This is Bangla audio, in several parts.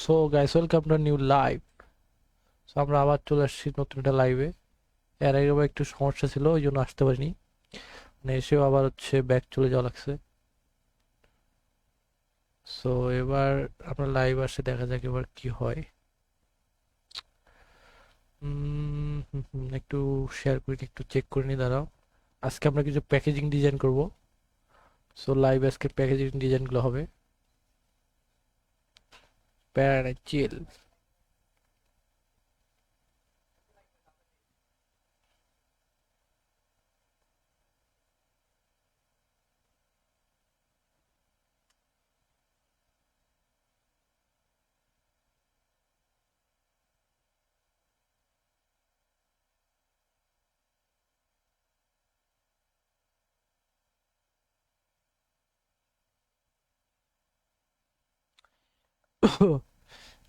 So guys, welcome to new live. So আমরা আবার চলে আসছি নতুন একটা লাইভে। এর আগে আবার একটু সমস্যা ছিল, ওই জন্য আসতে পারিনি। মানে এসেও আবার ব্যাক চলে যাওয়া লাগছে। সো এবার আমরা লাইভ আসে, দেখা যাক এবার কি হয়। একটু শেয়ার করি, একটু চেক করে নি, দাঁড়াও। আজকে আমরা কিছু প্যাকেজিং ডিজাইন করব। সো লাইভ আজকে প্যাকেজিং ডিজাইনগুলো হবে। প্যারা চিল।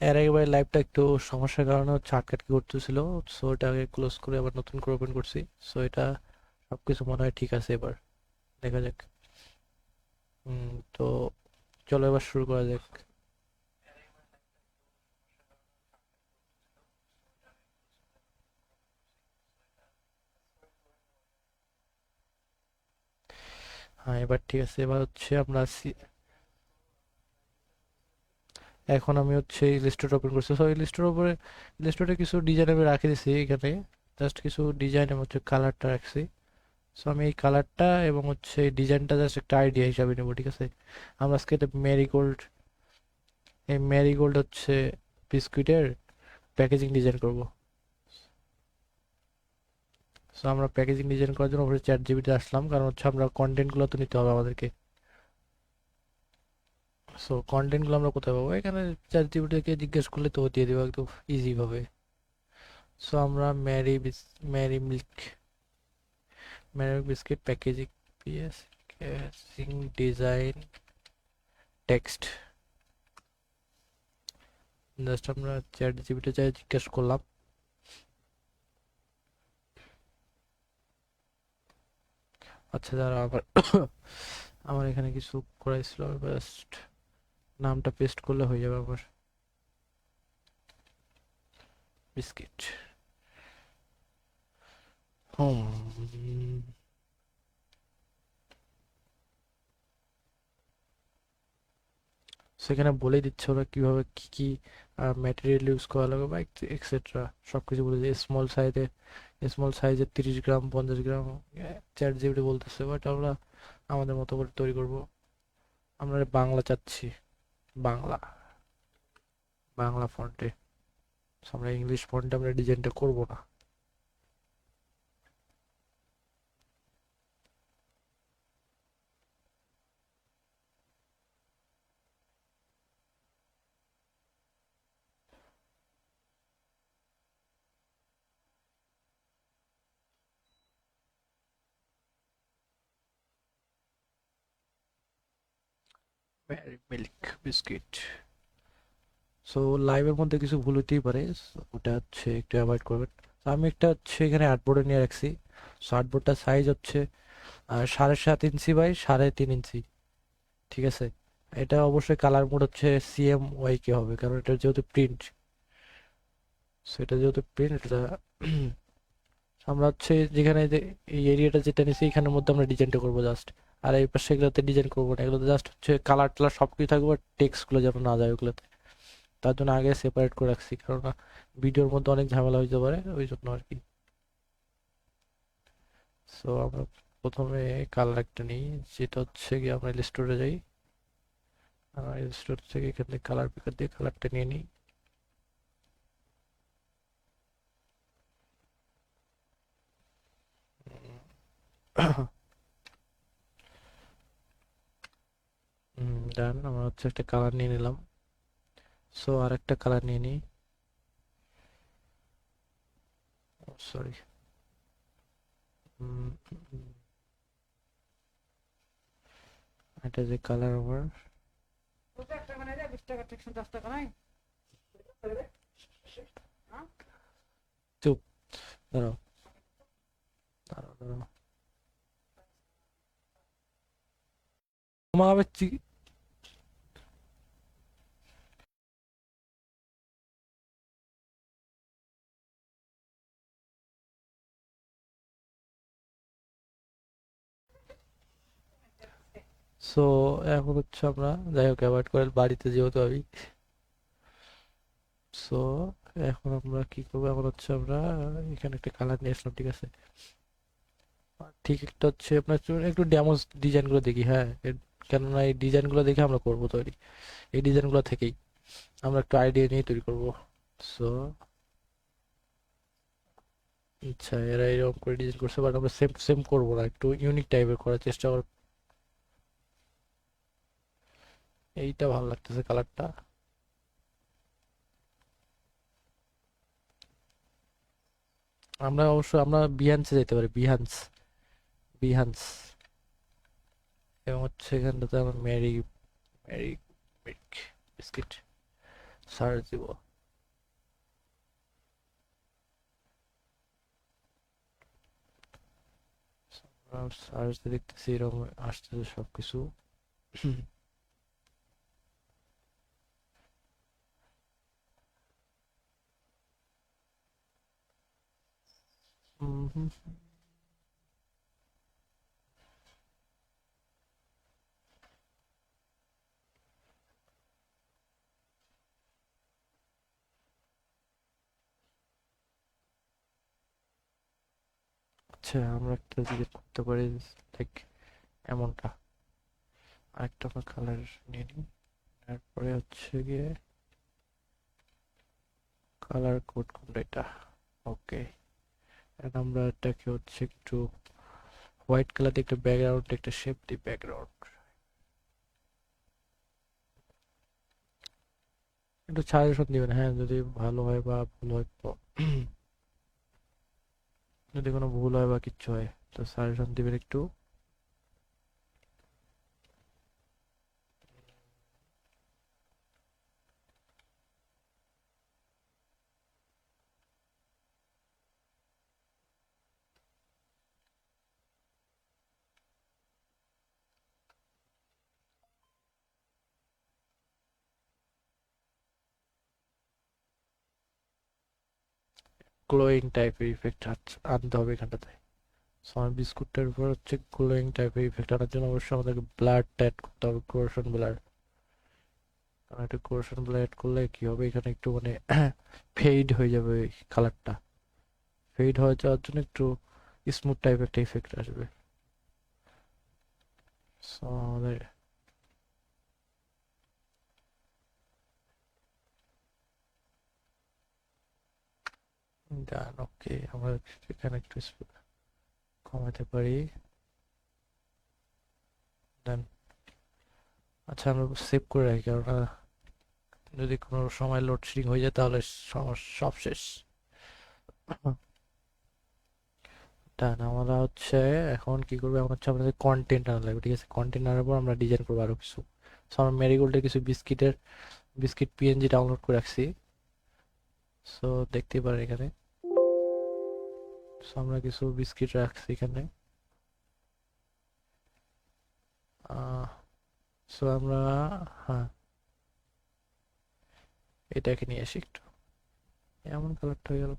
এর আগে ভাই লাইভটা একটু সমস্যার কারণে আটকাটকি করতেছিল। সো এটা আগে ক্লোজ করে আবার নতুন করে ওপেন করছি। সো এটা সবকিছু মনে হয় ঠিক আছে এবার। দেখা যাক। তো চলো এবার শুরু করা যাক। হ্যাঁ, এবার ঠিক আছে। এবার আমরা এখন আমি ইলাস্ট্রেটর ওপেন করছি। সো ইলাস্ট্রেটরে কিছু ডিজাইন আমি রাখে দিছি এখানে। জাস্ট কিছু ডিজাইন এবং কালারটা রাখছি। সো আমি এই কালারটা এবং এই ডিজাইনটা জাস্ট একটা আইডিয়া হিসাবে নেবো, ঠিক আছে। আমরা আজকে এটা ম্যারিগোল্ড, এই ম্যারিগোল্ড বিস্কুটের প্যাকেজিং ডিজাইন করব। সো আমরা প্যাকেজিং ডিজাইন করার জন্য চ্যাট জিপিতে আসলাম, কারণ আমরা কন্টেন্টগুলো তো নিতে হবে আমাদেরকে। সো কন্টেন্টগুলো আমরা কোথায় পাবো? এখানে চ্যাট জিপিটিকে জিজ্ঞেস করলে তো ও দিয়ে দেবো একদম ইজি ভাবে। সো আমরা Marie milk Marie biscuit packaging, PS packaging design, text. Just আমরা চ্যাট জিপিটি চাই জিজ্ঞেস করলাম। আচ্ছা, দাঁড়া, আবার আমার এখানে কিছু করাইছিল, জাস্ট নামটা পেস্ট করলে হয়ে যাবে আমার। বিস্কিট হুম সেখানে বলেই দিচ্ছে ওরা কিভাবে কি কি ম্যাটেরিয়াল ইউজ করা লাগবে বা এক্সেট্রা। সব কিছু বলে দিচ্ছে। স্মল সাইজের 30 গ্রাম, 50 গ্রাম। চ্যাট জিপিটি বলতেছে, বাট আমরা আমাদের মতো করে তৈরি করব। আমরা বাংলা চাচ্ছি, বাংলা বাংলা ফন্টে। আমরা ইংলিশ ফন্টে আমরা ডিজাইনটা করব না। Mary milk biscuit. সো লাইভের মধ্যে কিছু ভুল হতেই পারে, so ওটা একটু অ্যাভয়েড করবেন। তো আমি একটা এখানে আর্টবোর্ডে নিয়ে রাখছি। সো আর্টবোর্ডটার সাইজ 7.5 ইঞ্চি বাই 3.5 ইঞ্চি, ঠিক আছে। এটা অবশ্যই কালার মোড CMYK হবে, কারণ এটা যেহেতু প্রিন্ট। সো এটা যেহেতু প্রিন্ট, এটা আমরা যেখানে যে এই এরিয়াটা যেটা নিচ্ছি এখানের মধ্যে আমরা ডিজাইনটা করবো জাস্ট। আর এই পাশে এগুলোতে ডিজাইন করবো না, এগুলোতে জাস্ট কালার টালার সব কিছু থাকবে, টেক্সট গুলো যেন না যায় ওগুলোতে। তার জন্য আগে সেপারেট করে রাখছি, কারণ ভিডিওর মধ্যে অনেক ঝামেলা হইতে পারে, ওই জন্য আর কি। সো আমরা প্রথমে কালার একটা নিই, যেটা কি আমরা স্টোরে যাই। স্টোর থেকে এখান থেকে কালার পিকার দিয়ে কালারটা নিয়ে নিই। ডান, আমরা একটা কালার নিয়ে নিলাম। সো আর একটা কালার নিয়ে নিই। সরি, এটা যে কালার আমার। চুপ, দাঁড়াও, দাঁড়াও, দাঁড়াও। তোমার আবার সো এখন হচ্ছে আমরা, যাই হোক অ্যাভয়েড করে বাড়িতে যেহেতু আমি, সো এখন আমরা কি করবো, এখন হচ্ছে আমরা এখানে একটা কালার নিয়ে আসলাম, ঠিক আছে। ঠিক একটা হচ্ছে আপনার একটু ডেমো ডিজাইনগুলো দেখি, হ্যাঁ কেননা এই ডিজাইনগুলো দেখে আমরা করবো তৈরি, এই ডিজাইনগুলো থেকেই আমরা একটু আইডিয়া নিয়ে তৈরি করবো। সো আচ্ছা, এরা এরকম করে ডিজাইন করছে, বাট আমরা সেম সেম করবো না, একটু ইউনিক টাইপের করার চেষ্টা করব। এইটা ভালো লাগতেছে কালারটা। আমরা অবশ্য আমরা বিহান্সে যেতে পারি, বিহান্স, বিহান্স। এবং হচ্ছে এখানটাতে আমরা Marie, Marie milk biscuit search দিব। সার্চ দেখতেছি এরকম আসতেছে সবকিছু। হুম হুম। আচ্ছা, আমরা একটা জিনিস করতে পারি, লাইক এমনটা, আরেকটা আমরা কালার নিয়ে নিই। তারপরে হচ্ছে গিয়ে কালার কোড কোনটা, এটা ওকে। এখন আমরা এটাকে হচ্ছে একটু হোয়াইট কালার দিয়ে একটা ব্যাকগ্রাউন্ড, একটা শেপ দিই ব্যাকগ্রাউন্ড। একটু সাজেশন দিবেন, হ্যাঁ, যদি ভালো হয় বা ভুল হয় তো। যদি কোনো ভুল হয় বা কিচ্ছু হয় তো সাজেশন দিবেন একটু। গ্লোয়িং টাইপের ইফেক্ট আনতে হবে এখানটাতে। সো আমার বিস্কুটটার উপর হচ্ছে গ্লোয়িং টাইপের ইফেক্ট আনার জন্য অবশ্যই আমাদেরকে ব্লারটা অ্যাড করতে হবে, ক্রোশন ব্লার। কারণ একটু ক্রোশন ব্লার অ্যাড করলে কি হবে, এখানে একটু মানে ফেড হয়ে যাবে ওই কালারটা, ফেড হয়ে যাওয়ার জন্য একটু স্মুথ টাইপ একটা ইফেক্ট আসবে। সো আমাদের ডান, ওকে। আমরা এখানে একটু কমাতে পারি, দেন আচ্ছা আমরা সেভ করে রাখি, কারণ যদি কোনো সময় লোডশেডিং হয়ে যায় তাহলে সব শেষ। ডান, আমরা হচ্ছে এখন কি করবো, এখন হচ্ছে আমাদের কন্টেন্ট আনা লাগবে, ঠিক আছে। কন্টেন্ট আনার পর আমরা ডিজাইন করবো আরো কিছু। সো আমরা মেরিগোল্ডের কিছু বিস্কিট পিএনজি ডাউনলোড করে রাখছি। সো দেখতেই পারেন এখানে। সো আমরা কিছু বিস্কিট রাখছি এখানে। সো আমরা, হ্যাঁ, এটাকে নিয়ে আসি একটু, এমন কালারটা হয়ে গেল।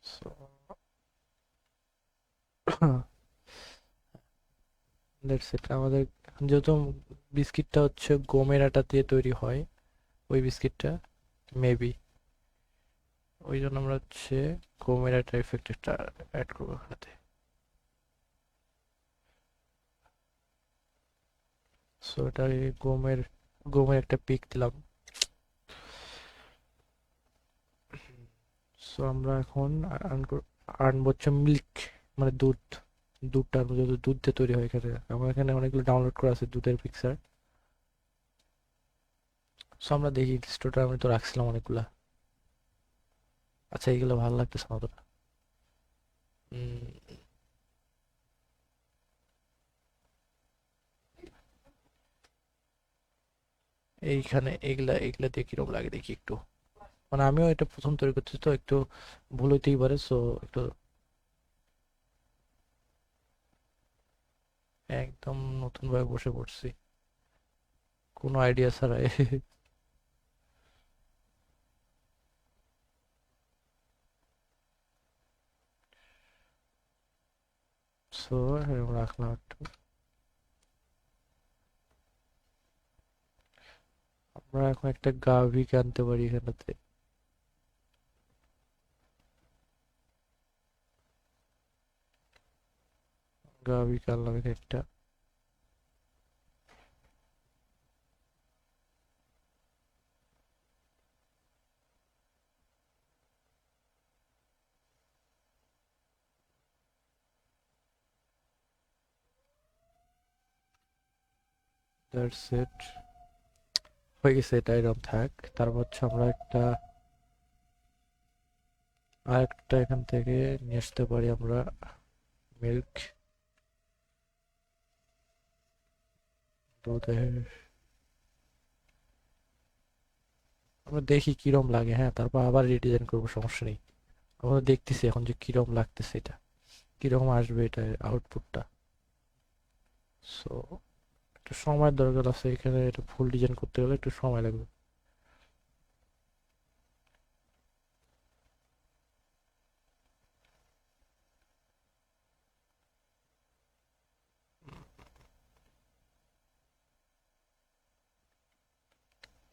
So that's it. আমাদের যেহেতু বিস্কিটটা হচ্ছে গমের আটা দিয়ে তৈরি হয়, ওই বিস্কিটটা মেবি, ওই জন্য আমরা হচ্ছে গমের আটা এফেক্ট একটা অ্যাড করবো এখানে। সো এটা গমের গমের একটা পিক দিলাম। সো আমরা এখন আনবো হচ্ছে মিল্ক, মানে দুধ। দুধটা আনবো, যেহেতু দুধ দিয়ে তৈরি হয় এখানে। আমার এখানে অনেকগুলো ডাউনলোড করা আছে দুধের পিকচার। সো আমরা দেখি স্টোরটা, আমি তো রাখছিলাম অনেকগুলা। আচ্ছা, এইগুলো ভালো লাগতেছে না অতটা। উম, এইখানে এগুলা এগুলা দিয়ে কিরকম লাগে দেখি একটু, মানে আমিও এটা প্রথম তৈরি করতেছি তো একটু ভুল হইতেই পারে, সো একটু একদম নতুন ভাবে বসে পড়ছি। কোনো আইডিয়া ছাড়াই। সো এরকম রাখলাম একটু। আমরা এখন একটা গাভীকে আনতে পারি এখানেতে। গাভীকে আনলাম এখানে একটা। দ্যাটস ইট, হয়ে গেছে। এটা এরকম থাক। তারপর হচ্ছে আমরা আরেকটা এখান থেকে নিয়ে আসতে পারি আমরা, মিল্ক, দুধের। আমরা দেখি কিরম লাগে, হ্যাঁ, তারপর আবার রিডিজাইন করবো, সমস্যা নেই। আমরা দেখতেছি এখন যে কিরম লাগতেছে, এটা কিরকম আসবে, এটা আউটপুটটা। সো একটু সময়ের দরকার আছে এখানে, এটা ফুল ডিজাইন করতে গেলে একটু সময় লাগবে।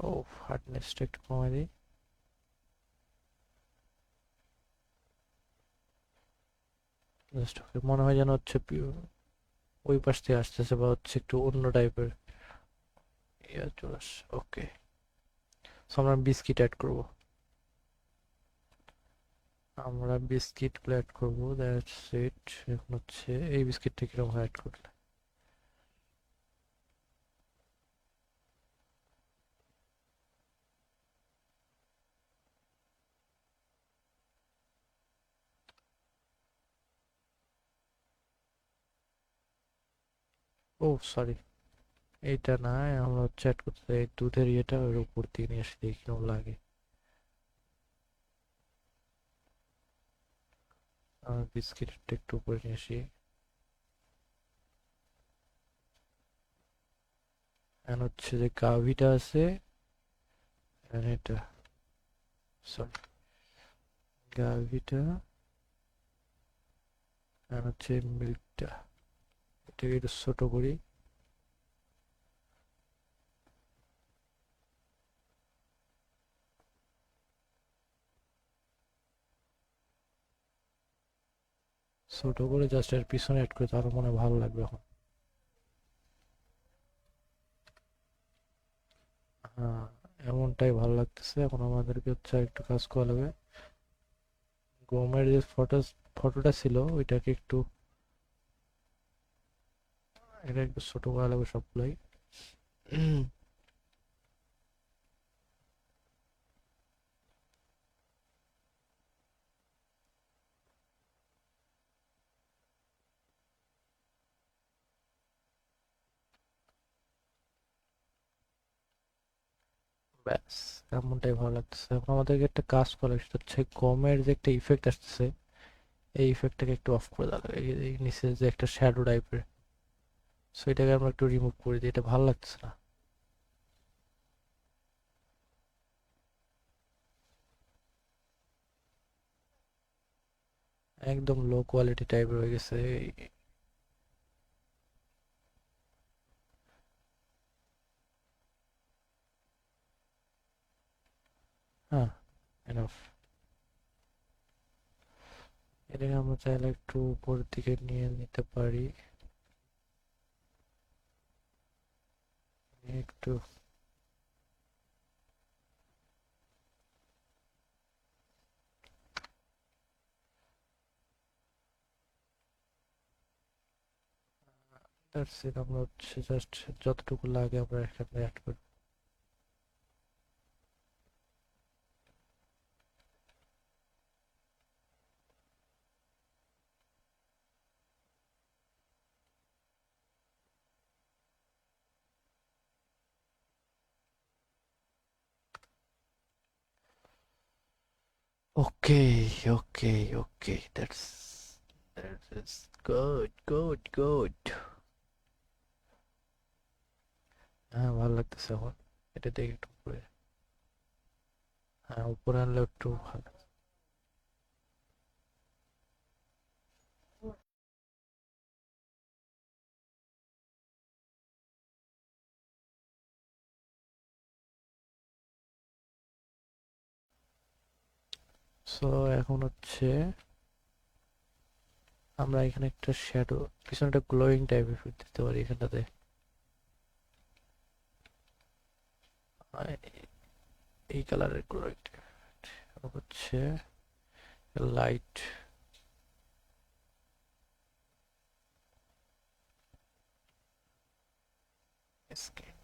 ও, হার্ডনেসটা একটু কমাই দিই। জাস্ট ওকে, মনে হয় যেন হচ্ছে ওই পাশ থেকে আসতেছে, বা হচ্ছে একটু অন্য টাইপের ইয়ে চলে আসছে। ওকে, সো আমরা বিস্কিট অ্যাড করবো। আমরা বিস্কিট অ্যাড করবো, দ্যাটস ইট। এখন হচ্ছে এই বিস্কিটটা কিরকম অ্যাড করলে। ও সরি, এইটা না, আমরা হচ্ছে অ্যাড করতে চাই দুধের ইয়েটা, ওর উপর দিয়ে নিয়ে আসি, দেখি কিরকম লাগে। বিস্কিটটা একটু উপরে নিয়ে আসি। এখন হচ্ছে যে গাভিটা আছে, and এটা, সরি, গাভিটা, আর হচ্ছে মিল্কটা, এটাকে একটু ছোট করি। ছোট করে জাস্ট এর পিছনে অ্যাড করে, তাহলে মনে হয় ভালো লাগবে এখন। হ্যাঁ, এমনটাই ভালো লাগতেছে। এখন আমাদেরকে হচ্ছে একটু কাজ করা লাগবে। গমের যে ফটোটা ছিল ওইটাকে একটু, এটা একটু ছোট করা লাগবে সবগুলাই। ব্যাস, এমনটাই ভালো লাগতেছে। এখন আমাদেরকে একটা কাজ করা, সেটা হচ্ছে গমের যে একটা ইফেক্ট আসতেছে, এই ইফেক্টটাকে একটু অফ করে দেওয়া লাগে। এই নিচে যে একটা শ্যাডো টাইপের, সো এটাকে আমরা একটু রিমুভ করে দিই, এটা ভালো লাগতেছে না। একদম লো কোয়ালিটি টাইপের হয়ে গেছে। হ্যাঁ, এনাফ। এটাকে আমরা চাইলে একটু উপরের দিকে নিয়ে নিতে পারি, একটু। দ্যাটস ইট, আমরা হচ্ছে জাস্ট যতটুকু লাগে আমরা এখানে অ্যাড করি। ওকে, ওকে, ওকে, that is good, good, good. হ্যাঁ ভালো লাগতেছে এখন। এটা দেখে একটু উপরে, হ্যাঁ উপরে আনলে একটু ভালো। সো এখন হচ্ছে আমরা এখানে একটা শ্যাডো, পিছনে একটা গ্লোয়িং টাইপের এফেক্ট দিতে পারি এখানটাতে। এই কালারের গ্লোয়িং হচ্ছে লাইট স্কিন।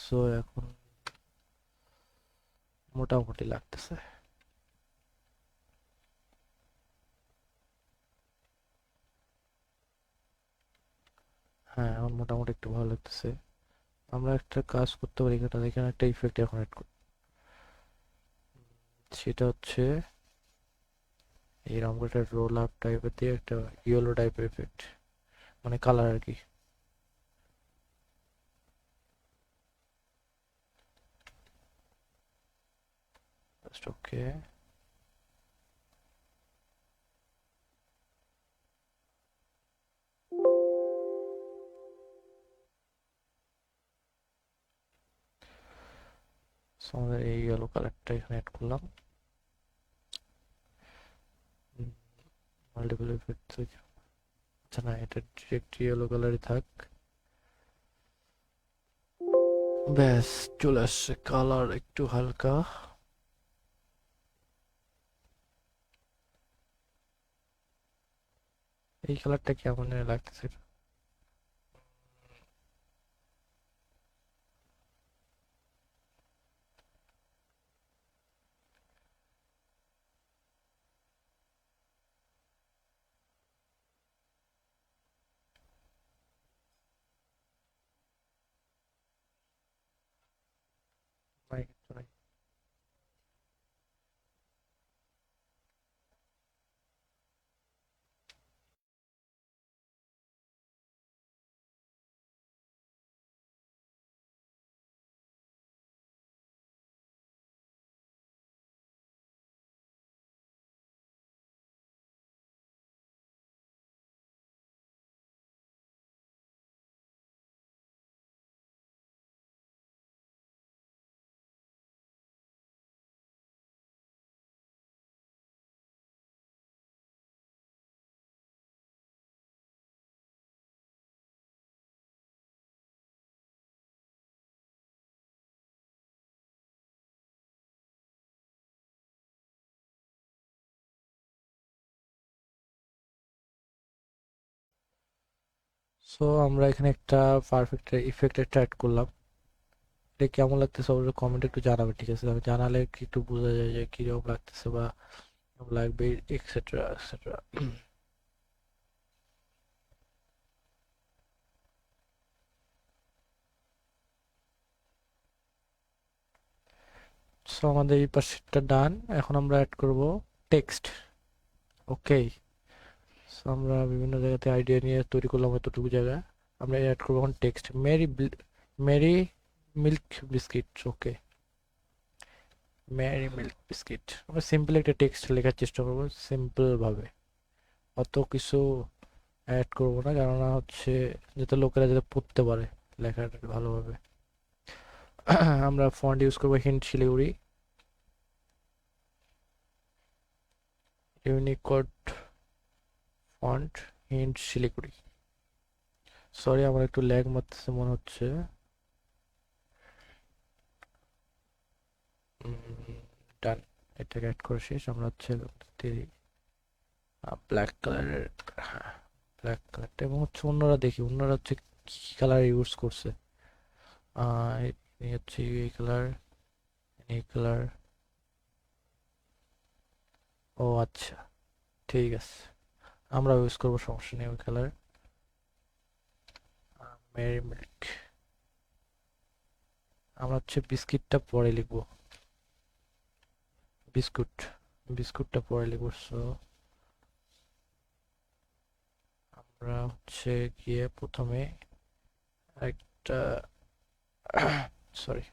সো এখন মোটামুটি লাগতেছে। হ্যাঁ এখন মোটামুটি একটু ভালো লাগতেছে। আমরা একটা কাজ করতে পারি, এখানে এখানে একটা ইফেক্ট এখন অ্যাড করি। সেটা হচ্ছে এইরকম একটা রোল আপ টাইপের দিয়ে একটা ইয়েলো টাইপের এফেক্ট, মানে কালার আর কি। Just okay. আমাদের এই ইয়েলো কালারটা এখানে অ্যাড করলাম। মাল্টিপল এফেক্ট, আচ্ছা না এটা ডিরেক্ট ইয়েলো কালারই থাক। ব্যাস চলে আসছে, কালার একটু হালকা। এই কালারটা কেমন যেন লাগতেছে। নাই কিছু নাই। সো আমরা এখানে একটা পারফেক্ট ইফেক্ট একটা অ্যাড করলাম। এটা কেমন লাগতেছে অবশ্যই কমেন্টে একটু জানাবে, ঠিক আছে? আমি জানালে কি একটু বোঝা যায় যে কিরকম লাগতেছে বা কেমন লাগবে, এক্সেট্রা এক্সেট্রা। সো আমাদের এই পাশেরটা ডান। এখন আমরা অ্যাড করব টেক্সট। ওকে। সো আমরা বিভিন্ন জায়গাতে আইডিয়া নিয়ে তৈরি করলাম এতটুকু জায়গা। আমরা অ্যাড করবো এখন টেক্সট, মেরি মিল্ক বিস্কিট। ওকে, মেরি মিল্ক বিস্কিট। আমরা সিম্পল একটা টেক্সট লেখার চেষ্টা করবো, সিম্পল ভাবে। অত কিছু অ্যাড করবো না, কেননা হচ্ছে যাতে লোকেরা যাতে পড়তে পারে লেখাটা ভালোভাবে। আমরা ফন্ট ইউজ করবো hint Siliguri, Unicode font hint Siliguri. Sorry আমার একটু ল্যাগ মারতেছে মনে হচ্ছে। ডান। এটাকে অ্যাড করে শেষ। আমরা হচ্ছে ব্ল্যাক কালারের, হ্যাঁ ব্ল্যাক কালারটা, এবং হচ্ছে অন্যরা দেখি অন্যরা হচ্ছে কি কালার ইউজ করছে। এই হচ্ছে এই কালার, এই কালার। ও আচ্ছা, ঠিক আছে, আমরা ইউজ করবো, সমস্যা নেই ওই কালার। Mary milk. আমরা হচ্ছে বিস্কিটটা পরে লিখবো, বিস্কুট, বিস্কুটটা পরে লিখবো। সো আমরা হচ্ছে গিয়ে প্রথমে একটা সরি,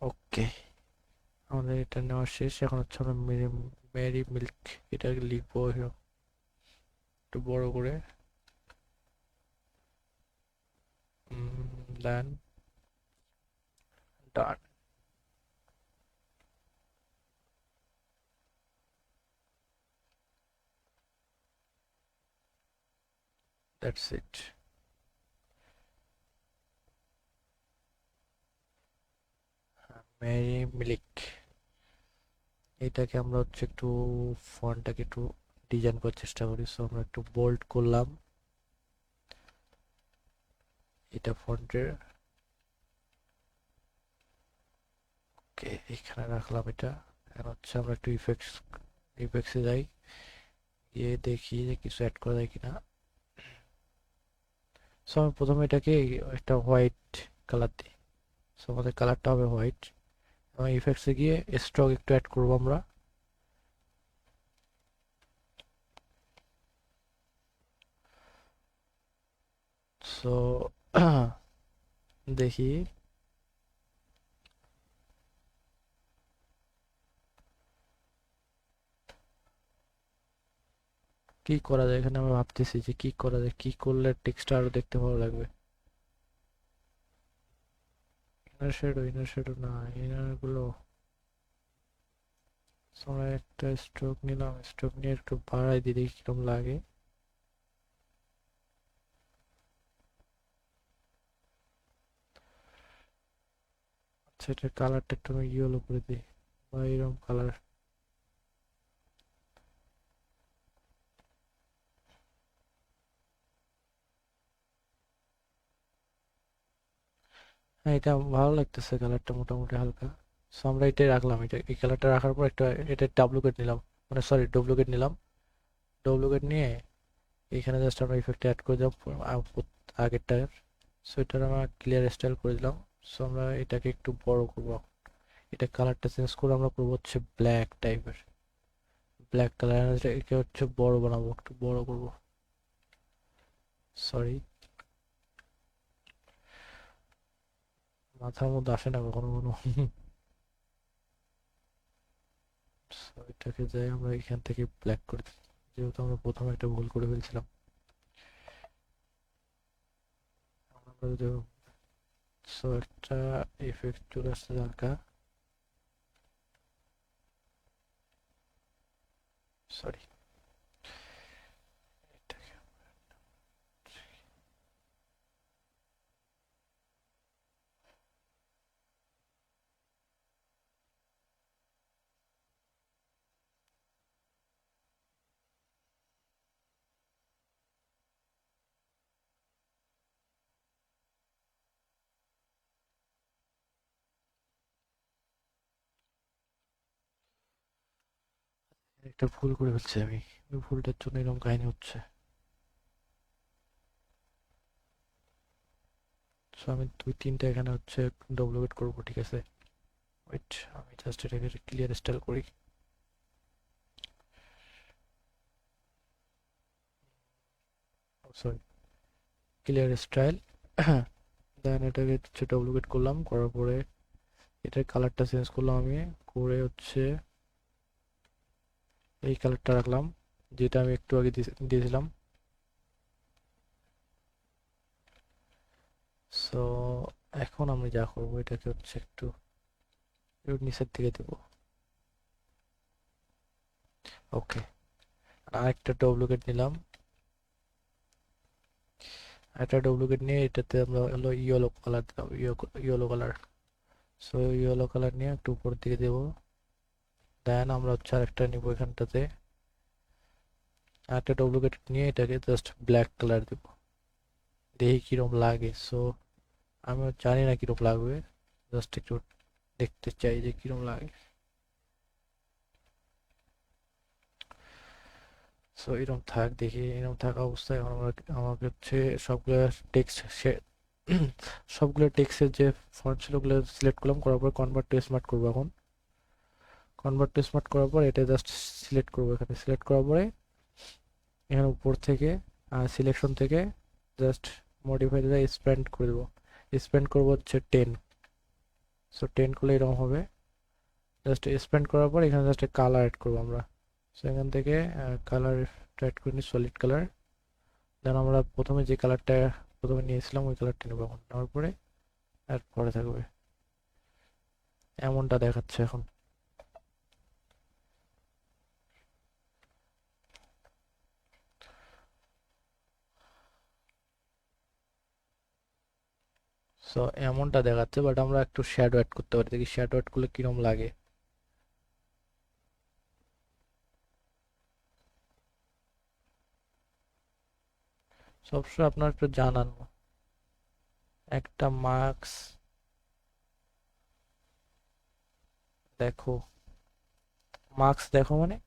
ওকে, আমাদের এটা নেওয়া শেষ। এখন হচ্ছে আমরা মেরি, মেরি মিল্ক এটা লিখবো এরকম একটু বড় করে। Then done. That's it. Mary milk, এটাকে আমরা হচ্ছে একটু ফন্টটাকে একটু ডিজাইন করার চেষ্টা করি। সো আমরা একটু বোল্ড করলাম এটা ফন্টের। ওকে, এখানে রাখলাম এটা। এখন হচ্ছে আমরা একটু ইফেক্টসে যাই, গিয়ে দেখি যে কিছু অ্যাড করা যায় কিনা। সো আমি প্রথমে এটাকে একটা হোয়াইট কালার দিই। সো আমাদের কালারটা হবে হোয়াইট, এবং ইফেক্টসে গিয়ে স্ট্রোক একটু অ্যাড করবো আমরা। সো দেখি কি করা যায় এখানে। আমি ভাবতেছি যে কি করা যায়, কি করলে টেক্সটটা আরো দেখতে ভালো লাগবে। ইনার শ্যাডো না, ইনার গুলো। So, আমরা একটা স্ট্রোক নিলাম, স্ট্রোক নিয়ে একটু বাড়াই দিই দেখি কিরকম লাগে। আচ্ছা, এটার কালারটা একটু আমি ইয়েলো করে দিই, বা এরকম কালার। হ্যাঁ, এটা ভালো লাগতেছে কালারটা মোটামুটি হালকা। সো আমরা এটাই রাখলাম, এটা এই কালারটা রাখার পর একটা এটা ডাব্লুকেট নিলাম, মানে সরি ডুপ্লিকেট নিলাম। ডুপ্লিকেট নিয়ে এখানে জাস্ট আমরা ইফেক্ট অ্যাড করে দিলাম আগেরটার। সো এটার আমরা ক্লিয়ার স্টাইল করে দিলাম। সো আমরা এটাকে একটু বড় করবো, এটা কালারটা চেঞ্জ করে আমরা করবো হচ্ছে ব্ল্যাক টাইপের, ব্ল্যাক কালার। একে হচ্ছে বড় বানাবো, একটু বড় করবো। সরি, মাথার মধ্যে আসে না কখনো কোনো। So, এটাকে যাই আমরা এখান থেকে ব্ল্যাক করে দিই, যেহেতু আমরা প্রথমে একটা ভুল করে ফেলছিলাম। আমরা যদি সো একটা এফেক্ট চলে আসছে হালকা, সরি, এটাকে একটা ভুল করে ফেলছি আমি, ওই ভুলটার জন্য এরকম কাহিনী হচ্ছে। সো আমি দুই তিনটা এখানে হচ্ছে ডুপ্লিকেট করবো, ঠিক আছে। ওয়েট, আমি জাস্ট এটাকে ক্লিয়ার স্টাইল করি। Sorry, clear style. দেন এটাকে হচ্ছে ডুপ্লিকেট করলাম, করার পরে এটার কালারটা চেঞ্জ করলাম আমি, করে হচ্ছে এই কালারটা রাখলাম যেটা আমি একটু আগে দিয়েছিলাম। সো এখন আমি যা করবো এটাকে হচ্ছে একটু নিচের দিকে দেবো। ওকে, আরেকটা ডুপ্লিকেট নিলাম, একটা ডুপ্লিকেট নিয়ে এটাতে আমরা হলো ইয়েলো কালার দিলাম, yellow colour. So yellow colour নিয়ে একটু উপর দিকে দেবো। দেন আমরা হচ্ছে আরেকটা নিব এখানটাতে, একটা ডুপ্লিকেট নিয়ে এটাকে জাস্ট ব্ল্যাক কালার দেব, দেখি কিরম লাগে। সো আমি জানি না কিরম লাগবে, জাস্ট একটু দেখতে চাই যে কিরম লাগে। সো এরকম থাক, দেখি এরকম থাকা অবস্থায় এখন আমাকে হচ্ছে সবগুলো টেক্সট সবগুলো টেক্সটের যে ফন্ট ছিল ওগুলো সিলেক্ট করলাম, করার পর কনভার্ট টু স্মার্ট করবো। এখন কনভার্ট টু স্মার্ট করার পর এটা জাস্ট সিলেক্ট করবো, এখানে সিলেক্ট করার পরে এখানে উপর থেকে সিলেকশন থেকে জাস্ট মডিফাই দিয়ে স্প্যান্ড করে দেবো। স্প্যান্ড করবো হচ্ছে 10। সো 10 করলে এরকম হবে। জাস্ট স্প্যান্ড করার পর এখানে জাস্ট কালার অ্যাড করবো আমরা। সো এখান থেকে কালার অ্যাড করে নিই, সলিড কালার। দেন আমরা প্রথমে যে কালারটা প্রথমে নিয়েছিলাম ওই কালারটা নেবো, এখন নেওয়ার পরে আর পরে থাকবে এমনটা দেখাচ্ছে এখন। সো এমনটা দেখাচ্ছে, বাট আমরা একটু শ্যাডো অ্যাড করতে পারি, দেখি শ্যাডো অ্যাড করলে কিরম লাগে। সবসময় আপনার একটু জানান। একটা মার্কস দেখো, মার্কস দেখো মানে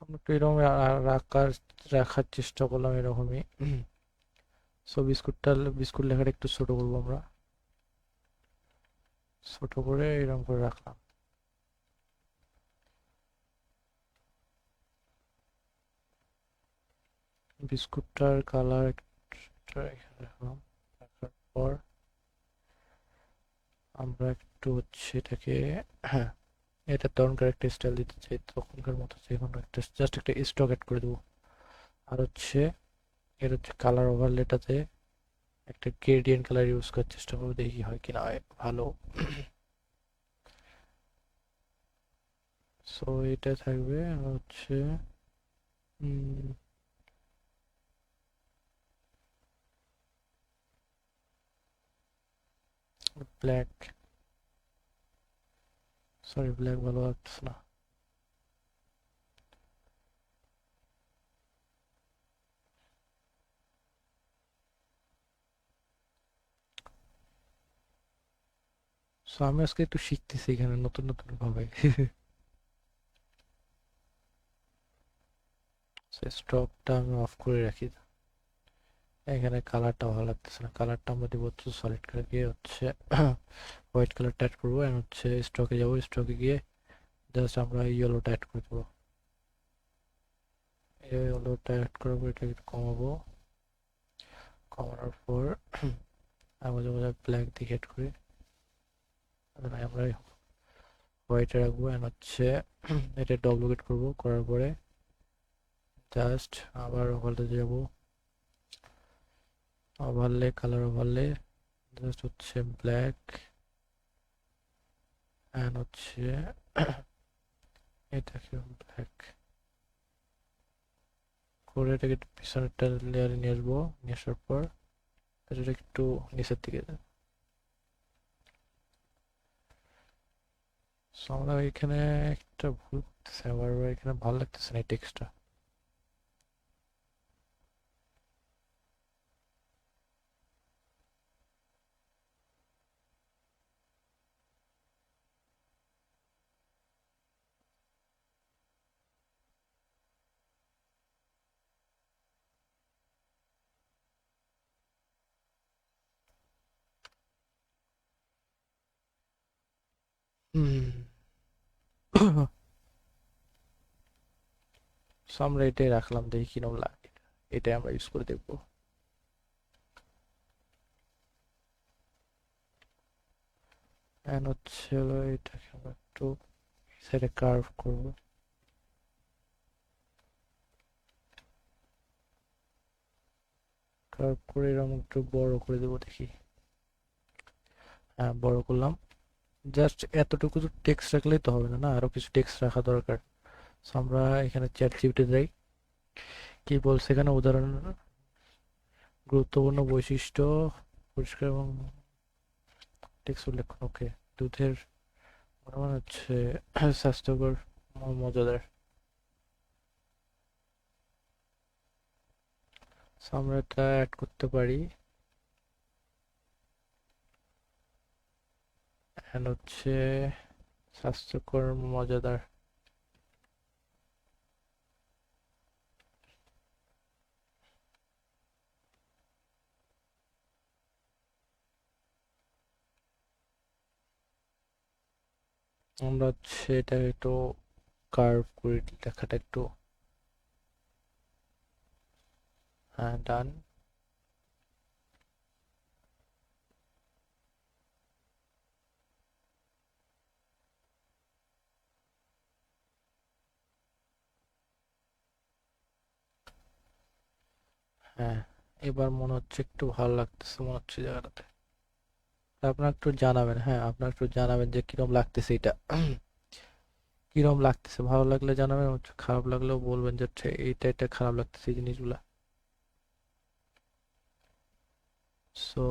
আমরা একটু এরকম রাখার চেষ্টা করলাম এরকমই। সো বিস্কুট লেখাটা একটু ছোট করবো আমরা, ছোট করে এরকম করে রাখলাম। বিস্কুটটার কালার এখানে রাখলাম, রাখার পর আমরা একটু হচ্ছে এটাকে, হ্যাঁ এটা তখনকার একটা স্টাইল দিতে চাই, তখনকার মতো যে কোনো একটা জাস্ট একটা স্টক অ্যাড করে দেবো। আর হচ্ছে এর হচ্ছে কালার ওভারলেটাতে একটা গ্রেডিয়েন্ট কালার ইউজ করার চেষ্টা করবো, দেখি হয় কিনা হয় ভালো। সো এটা থাকবে। আর হচ্ছে ব্ল্যাক, সরি ব্ল্যাক ভালো লাগছে না। সো আমি আজকে একটু শিখতেছি এখানে নতুন নতুন ভাবে। স্টকটা আমি অফ করে রাখি, এখানে কালারটা ভালো লাগতেছে না, কালারটা আমরা দিব হচ্ছে সলিড কালার, গিয়ে হচ্ছে হোয়াইট কালারটা অ্যাড করবো। এন্ড হচ্ছে স্টকে যাবো, স্টকে গিয়ে জাস্ট আমরা ইয়েলোটা অ্যাড করে দেবো। ইয়েলোটা অ্যাড করার পর এটা একটু কমাবো, কমানোর পর আমরা ব্ল্যাক দিকে অ্যাড করি, আমরা হোয়াইটে রাখবো। এন্ড হচ্ছে এটা ডুপ্লিকেট করবো, করার পরে জাস্ট আবার ওভারলে যাবো, ওভারলে কালার ওভারলে জাস্ট হচ্ছে ব্ল্যাক। এন্ড হচ্ছে এটাকে ব্ল্যাক করে এটাকে পিছনেরটা লেয়ারে নিয়ে আসবো, নিয়ে আসার পর এটা একটু নিচের দিকে দেব। So আমরা এখানে একটা ভুল করতেছি, আবার এখানে ভালো লাগতেছে না এই টেক্সটটা। হুম। So আমরা এটাই রাখলাম, দেখি কিরম লাগে, এটাই আমরা ইউজ করে দেখবো। এন্ড হচ্ছে হলো এটাকে আমরা একটু সাইডে কার্ভ করব। কার্ভ করে এরকম একটু বড় করে দেবো, দেখি। হ্যাঁ, বড় করলাম। জাস্ট এতটুকু তো টেক্সট রাখলেই তো হবে না, না আরো কিছু টেক্সট রাখা দরকার। So আমরা এখানে চ্যাট জিপিটি যাই, কি বলছে এখানে উদাহরণ, গুরুত্বপূর্ণ বৈশিষ্ট্য, পরিষ্কার এবং টেক্সট উল্লেখ। ওকে, দুধের পরিমাণ হচ্ছে স্বাস্থ্যকর ও মজাদার। So আমরা এটা অ্যাড করতে পারি, এন্ড হচ্ছে স্বাস্থ্যকর মজাদার। আমরা হচ্ছে এটা একটু কার্ভ করে লেখাটা একটু। হ্যাঁ, ডান। হ্যাঁ, এবার মনে হচ্ছে একটু ভালো লাগতেছে মনে হচ্ছে জায়গাটাতে। আপনার একটু জানাবেন, হ্যাঁ আপনার একটু জানাবেন যে কিরম লাগতেছে এটা। কিরম লাগতেছে, ভালো লাগলে জানাবেন, হচ্ছে খারাপ লাগলেও বলবেন যে হচ্ছে এইটা এটা খারাপ লাগতেছে এই জিনিসগুলা। সো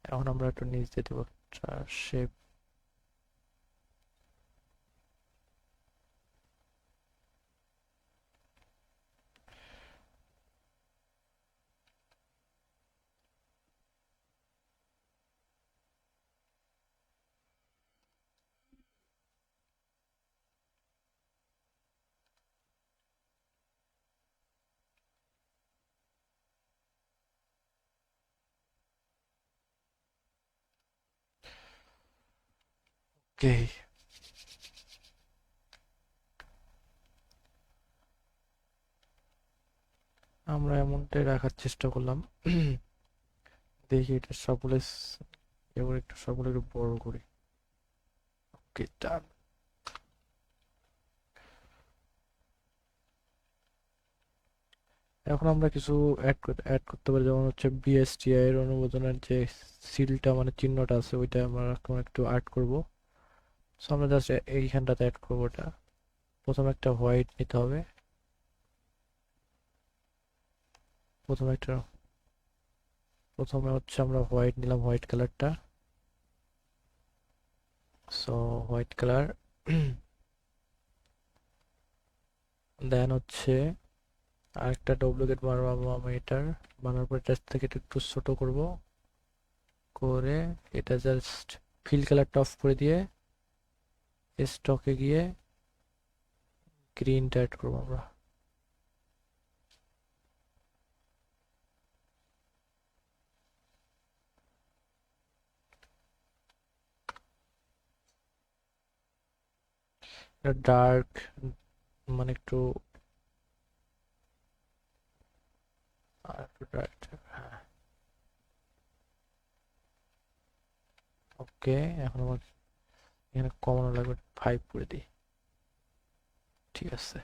এখন আমরা একটু নিচ দিয়ে দেবো শেপ। ওকে, আমরা এমনটাই রাখার চেষ্টা করলাম। দেখি এটা সকলে এবার একটু সকলে একটু বড় করি। ওকে, ডান। এখন আমরা কিছু অ্যাড করতে পারি, যেমন হচ্ছে বিএসটিআই এর অনুমোদনের যে সিলটা মানে চিহ্নটা আছে ওইটা আমরা এখন একটু অ্যাড করব। সো আমরা জাস্ট এইখানটাতে অ্যাড করবো ওটা। প্রথমে একটা হোয়াইট নিতে হবে। প্রথমে একটা প্রথমে হচ্ছে আমরা হোয়াইট নিলাম, হোয়াইট কালারটা। So white colour. দেন হচ্ছে আরেকটা ডুপ্লিকেট বানাবো আমি এটার। বানানোর পর এটার থেকে এটা একটু ছোট করব, করে এটা জাস্ট ফিল কালারটা অফ করে দিয়ে স্টকে গিয়ে গ্রিনটা অ্যাড করবো আমরা। এটা ডার্ক মানে একটু আর একটু ডার্ক। হ্যাঁ, ওকে। এখন আমার এখানে কমানো লাগবে, 5 করে দিই। ঠিক আছে।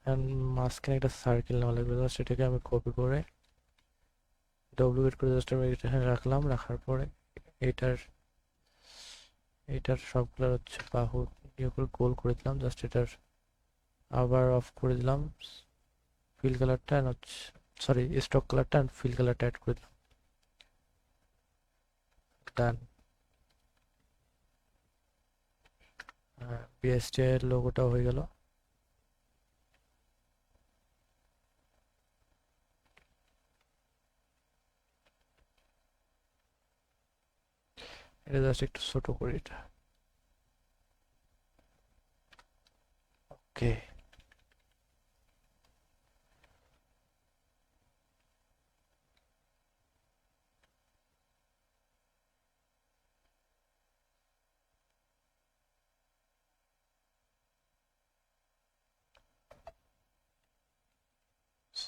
এখন মাঝখানে একটা সার্কেল নেওয়া লাগবে, জাস্ট এটাকে আমি কপি করে ডুপ্লিকেট করে জাস্ট আমি এটা এখানে রাখলাম। রাখার পরে এটার এটার সবগুলো হচ্ছে বাহু ইয়ে করে গোল করে দিলাম। জাস্ট এটার আবার অফ করে দিলাম ফিল কালারটা, হচ্ছে সরি স্টক কালারটা অ্যান্ড ফিল কালারটা অ্যাড করে দিলাম। ডান। বিএসটি এর লোগোটা হয়ে গেল। এটা জাস্ট একটু ছোট করি এটা। ওকে,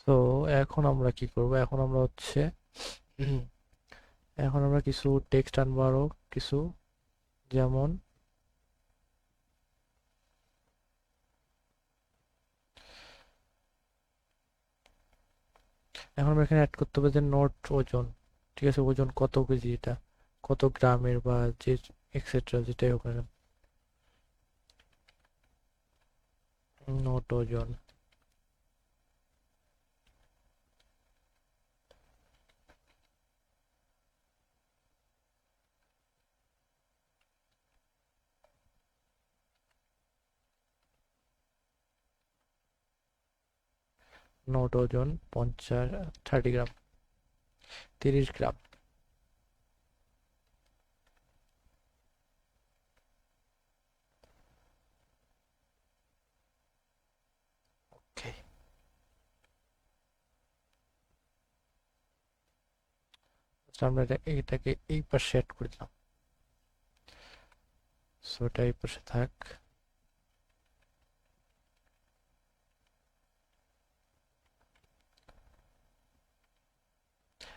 তো এখন আমরা কি করব, এখন আমরা হচ্ছে এখন আমরা কিছু টেক্সট আনবো আরো কিছু, যেমন এখন আমরা এখানে অ্যাড করতে হবে যে নোট ওজন, ঠিক আছে, ওজন কত কেজি, এটা কত গ্রামের বা যে এক্সেট্রা যেটাই হোক না কেন, নোট ওজন। নোট ওজন 50, 30 গ্রাম, 30 গ্রাম। ওকে, আমরা এটাকে এই পাশে অ্যাড করে দিলাম, সো এটা এই পাশে থাক।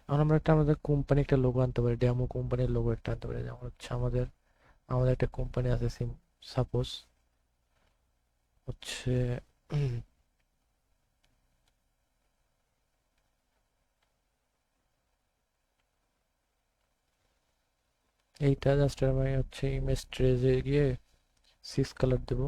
এখন আমরা একটা আমাদের কোম্পানি একটা লোগো আনতে পারি, ডেমো কোম্পানির লোগো একটা আনতে পারি, যেমন হচ্ছে আমাদের আমাদের একটা কোম্পানি আছে, সাপোজ হচ্ছে এইটা জাস্ট আমি হচ্ছে ইমেজ ট্রেজে গিয়ে 6 কালার দেবো।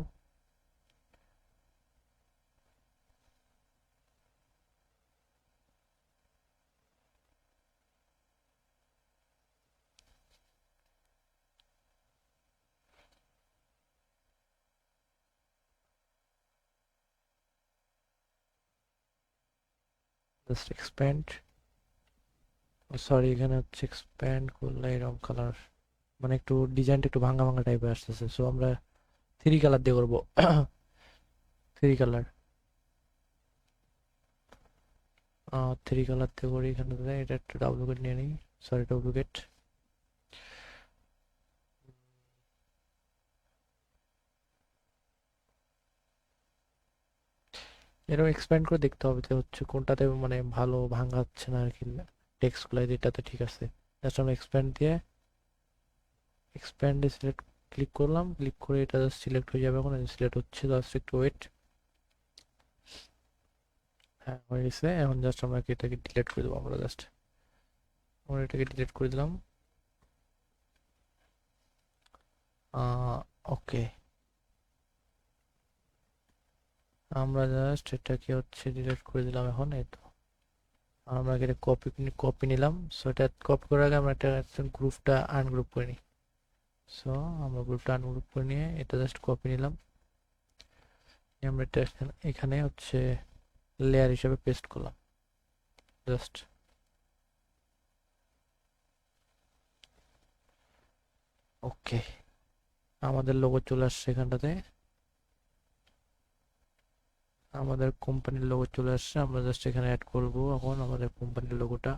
জাস্ট এক্সপ্যান্ড, সরি এখানে হচ্ছে এক্সপ্যান্ড করলে এরকম কালার, মানে একটু ডিজাইনটা একটু ভাঙা ভাঙা টাইপের আসতেছে, সো আমরা 3 কালার দিয়ে করবো। 3 কালার, 3 কালার দিয়ে করি এখানে, এটা একটু ডুপ্লিকেট নিয়ে নিই, সরি ডুপ্লিকেট। এরকম এক্সপ্যান্ড করে দেখতে হবে যে হচ্ছে কোনটাতে মানে ভালো ভাঙা হচ্ছে না আর কি, টেক্সটগুলো যেটাতে ঠিক আছে। জাস্ট আমরা এক্সপ্যান্ড দিয়ে এক্সপ্যান্ডে সিলেক্ট ক্লিক করলাম, ক্লিক করে এটা জাস্ট সিলেক্ট হয়ে যাবে, এখন সিলেক্ট হচ্ছে, জাস্ট একটু ওয়েট। হ্যাঁ হয়ে গেছে, এখন জাস্ট আমরা এটাকে ডিলিট করে দেবো, আমরা জাস্ট আমরা এটাকে ডিলিট করে দিলাম। ওকে, আমরা জাস্ট এটাকে হচ্ছে ডিলিট করে দিলাম এখন, এই তো। আমরা এটা কপি কপি নিলাম, সো এটা কপি করার আগে আমরা এটা গ্রুপটা আনগ্রুপ করে নিই। সো আমরা গ্রুপটা আনগ্রুপ করে নিয়ে এটা জাস্ট কপি নিলাম, আমরা এটা এখানে হচ্ছে লেয়ার হিসেবে পেস্ট করলাম জাস্ট। ওকে, আমাদের লোগো চলে আসছে এখানটাতে, আমাদের কোম্পানির লোগো চলে আসছে, আমরা জাস্ট এখানে অ্যাড করব এখন আমাদের কোম্পানির লোগোটা।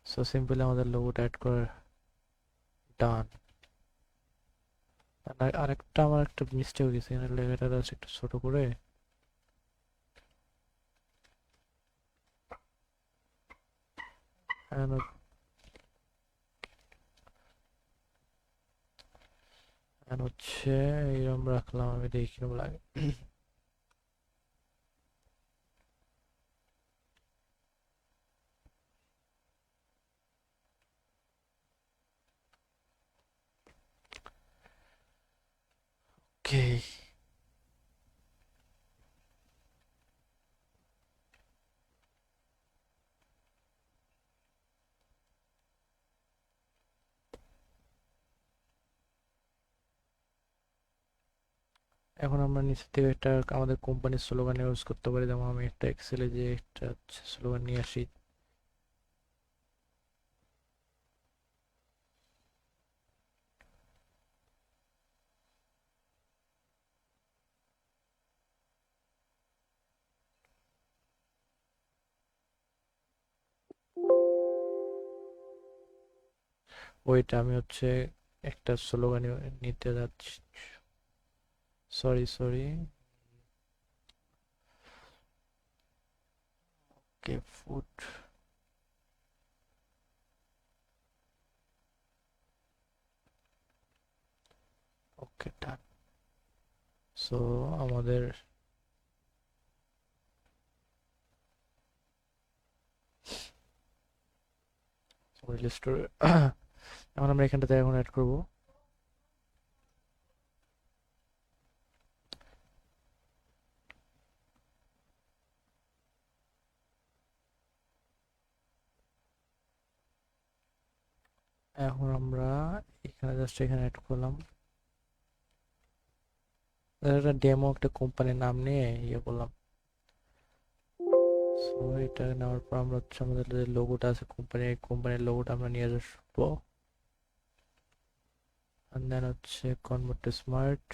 সো সিম্পলি আমাদের লোগোটা অ্যাড করে ডান। আরেকটা আমার একটা মিস্টেক হয়ে গেছে, এখানে লেখাটা জাস্ট একটু ছোট করে and হচ্ছে এইরকম রাখলাম, আমি দেখি কিরকম লাগে। ওকে, এখন আমরা নিচে থেকে একটা আমাদের কোম্পানির স্লোগান ইউজ করতে পারি, যেমন আমি একটা এক্সেলে যে একটা স্লোগান নিয়ে আসি। ওইটা আমি হচ্ছে একটা স্লোগান নিতে যাচ্ছি, সরি সরি, ওকে ফুড, ওকে ডান। সো আমাদের লিস্টোর এখন আমরা এখানটাতে এখন অ্যাড করব এখন আমরা এখানে জাস্ট এখানে অ্যাড করলাম একটা ডেমো একটা কোম্পানির নাম নিয়ে ইয়ে করলাম। সো এটা নেওয়ার পর আমরা হচ্ছে আমাদের যে লোগোটা আছে কোম্পানির লোগোটা আমরা নিয়ে আসবো and then হচ্ছে কনভার্ট টু স্মার্ট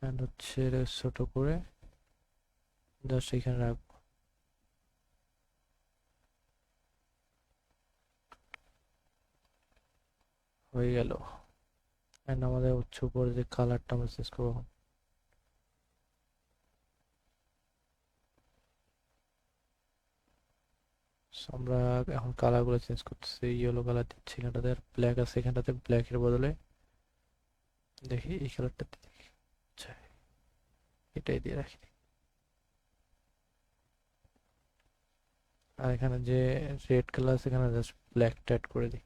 and হচ্ছে এটা ছোট করে জাস্ট এখানে রাখবো। হয়ে গেল। and আমাদের হচ্ছে উপরে যে কালারটা আমরা চেঞ্জ করবো So আমরা এখন কালার গুলো চেঞ্জ করতেছি ইয়েলো কালার দিচ্ছি এখানটাতে ব্ল্যাক আছে এখানটাতে ব্ল্যাকের বদলে দেখি এই কালারটা দেখি আচ্ছা এটাই দিয়ে রাখি আর এখানে যে রেড কালার আছে এখানে জাস্ট ব্ল্যাকটা অ্যাড করে দিই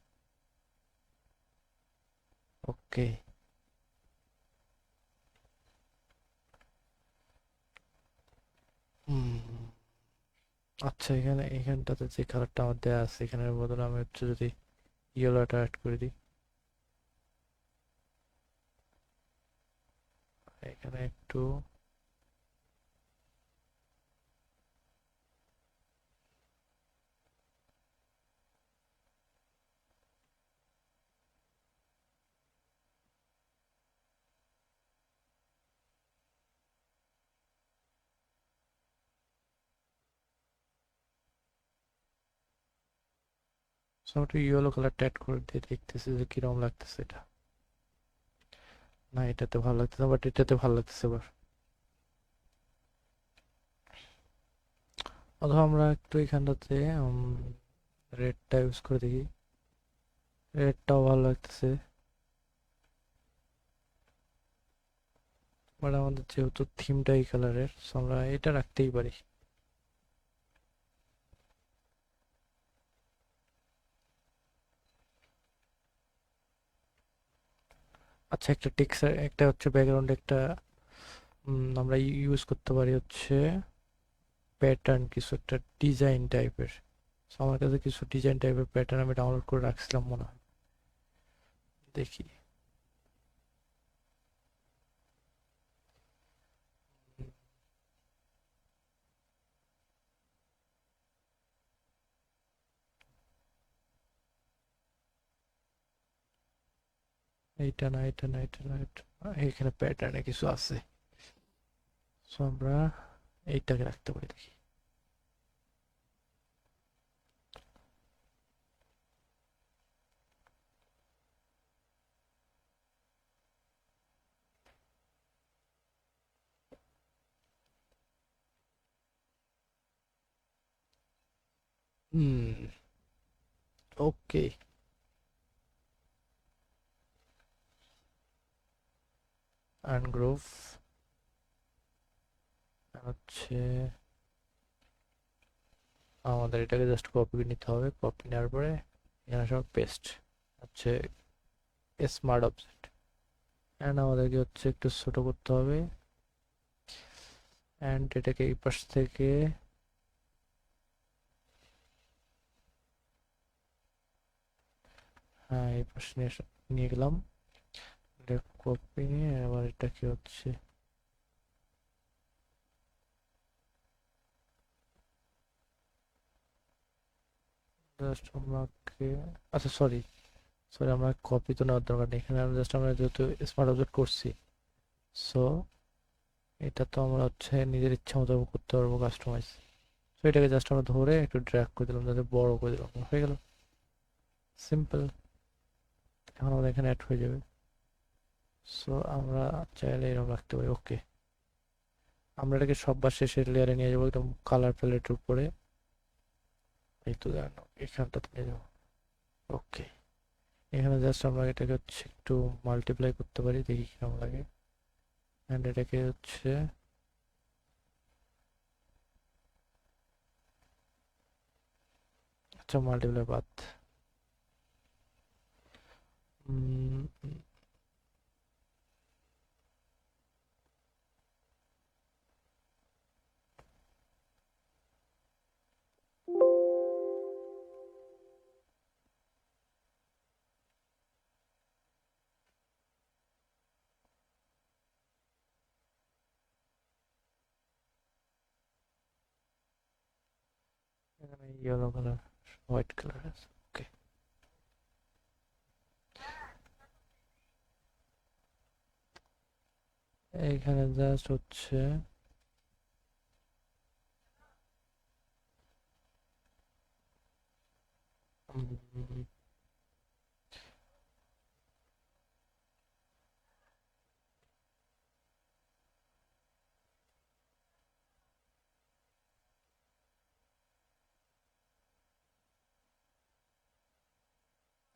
ওকে আচ্ছা এখানটাতে যে কালারটা আমার দেওয়া আছে এখানের বদলে আমি হচ্ছে যদি ইয়েলোটা অ্যাড করে দিই এখানে একটু একটু ইয়েলো কালারটা অ্যাড করে দিয়ে দেখতেছি যে কিরকম লাগতেছে এটা না এটাতে ভালো লাগতেছে বাট এটাতে ভালো লাগতেছে এবার অথবা আমরা একটু এখানটাতে রেডটা ইউজ করে দেখি রেডটাও ভালো লাগতেছে বাট আমাদের যেহেতু থিমটা এই কালারের সো আমরা এটা রাখতেই পারি আচ্ছা একটা টেক্সচার একটা হচ্ছে ব্যাকগ্রাউন্ডে একটা আমরা ইউজ করতে পারি হচ্ছে প্যাটার্ন কিছু একটা ডিজাইন টাইপের সো আমার কাছে কিছু ডিজাইন টাইপের প্যাটার্ন আমি ডাউনলোড করে রাখছিলাম মনে হয় দেখি এইটা না এটা না এটা না এটা না, এখানে প্যাটার্নে কিছু আছে সো আমরা এইটাকে রাখতে পারি দেখি হুম ওকে আনগ্রোভ হচ্ছে আমাদের এটাকে জাস্ট কপি নিতে হবে কপি নেওয়ার পরে এখানে সব পেস্ট হচ্ছে স্মার্ট অবজেক্ট অ্যান্ড আমাদেরকে হচ্ছে একটু ছোট করতে হবে অ্যান্ড এটাকে এই পাশ থেকে হ্যাঁ এই পাশ নিয়ে গেলাম এটা কপি নিয়ে আবার এটা কি হচ্ছে জাস্ট আমাকে আচ্ছা সরি সরি আমরা কপি তো নেওয়ার দরকার নেই এখানে জাস্ট আমরা যেহেতু স্মার্ট অবজেক্ট করছি সো এটা তো আমরা হচ্ছে নিজের ইচ্ছা মতো করতে পারবো কাস্টমাইজ সো এটাকে জাস্ট আমরা ধরে একটু ড্র্যাগ করে দিলাম যাতে বড় করে দিলাম হয়ে গেল সিম্পল এখন আমাদের এখানে অ্যাড হয়ে যাবে সো আমরা চাইলে এরকম রাখতে পারি ওকে আমরা এটাকে সববার শেষের লেয়ারে নিয়ে যাবো একদম কালার প্যালেটের উপরে। এই তো জানো এখানটাতে নিয়ে যাবো। ওকে, এখানে জাস্ট আমরা এটাকে হচ্ছে একটু মাল্টিপ্লাই করতে পারি, দেখি কেমন লাগে। অ্যান্ড এটাকে হচ্ছে আচ্ছা মাল্টিপ্লাই বাদ। উম, এখানে ইয়েলো কালার, হোয়াইট কালার আছে। ওকে, এইখানে জাস্ট হচ্ছে উম,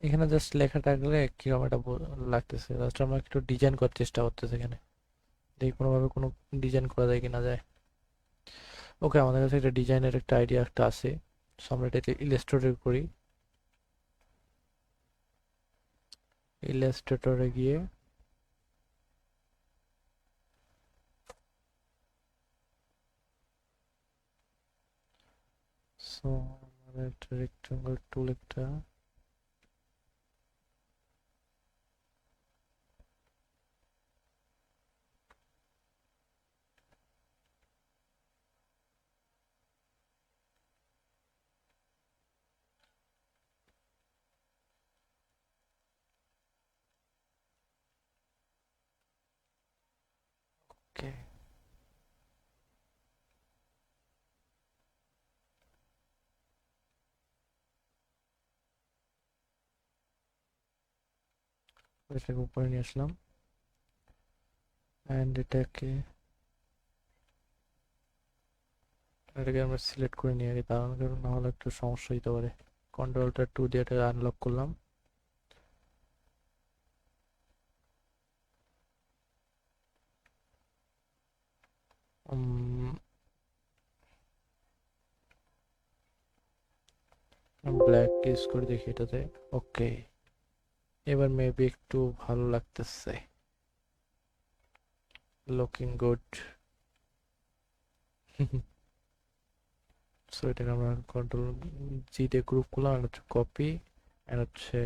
এখানে জাস্ট লেখা থাকলে কিরকম এটা লাগতেছে, জাস্ট আমরা একটু ডিজাইন করার চেষ্টা করতেছি এখানে, দেখি কোনোভাবে কোনো ডিজাইন করা যায় কি না যায়। ওকে, আমাদের কাছে একটা ডিজাইনের একটা আইডিয়া একটা আছে। সো আমরা এটাকে ইলাস্ট্রেটর করি। ইলাস্ট্রেটরে গিয়ে সো আমরা একটা রেক্টাঙ্গল টুল একটা ওকে, এটাকে উপরে নিয়ে আসলাম। অ্যান্ড এটাকে আমরা সিলেক্ট করে নিয়ে আগে, কারণ না হলে একটু সমস্যা হতে পারে। কন্ট্রোলটা 2 দিয়ে এটা আনলক করলাম। ব্ল্যাক ইউজ করে দেখি এটাতে। ওকে, এবার মেবি একটু ভালো লাগতেছে, লুকিং গুড। সো এটাকে আমরা কন্ট্রোল জি দিয়ে গ্রুপ করলাম, আর হচ্ছে কপি, আর হচ্ছে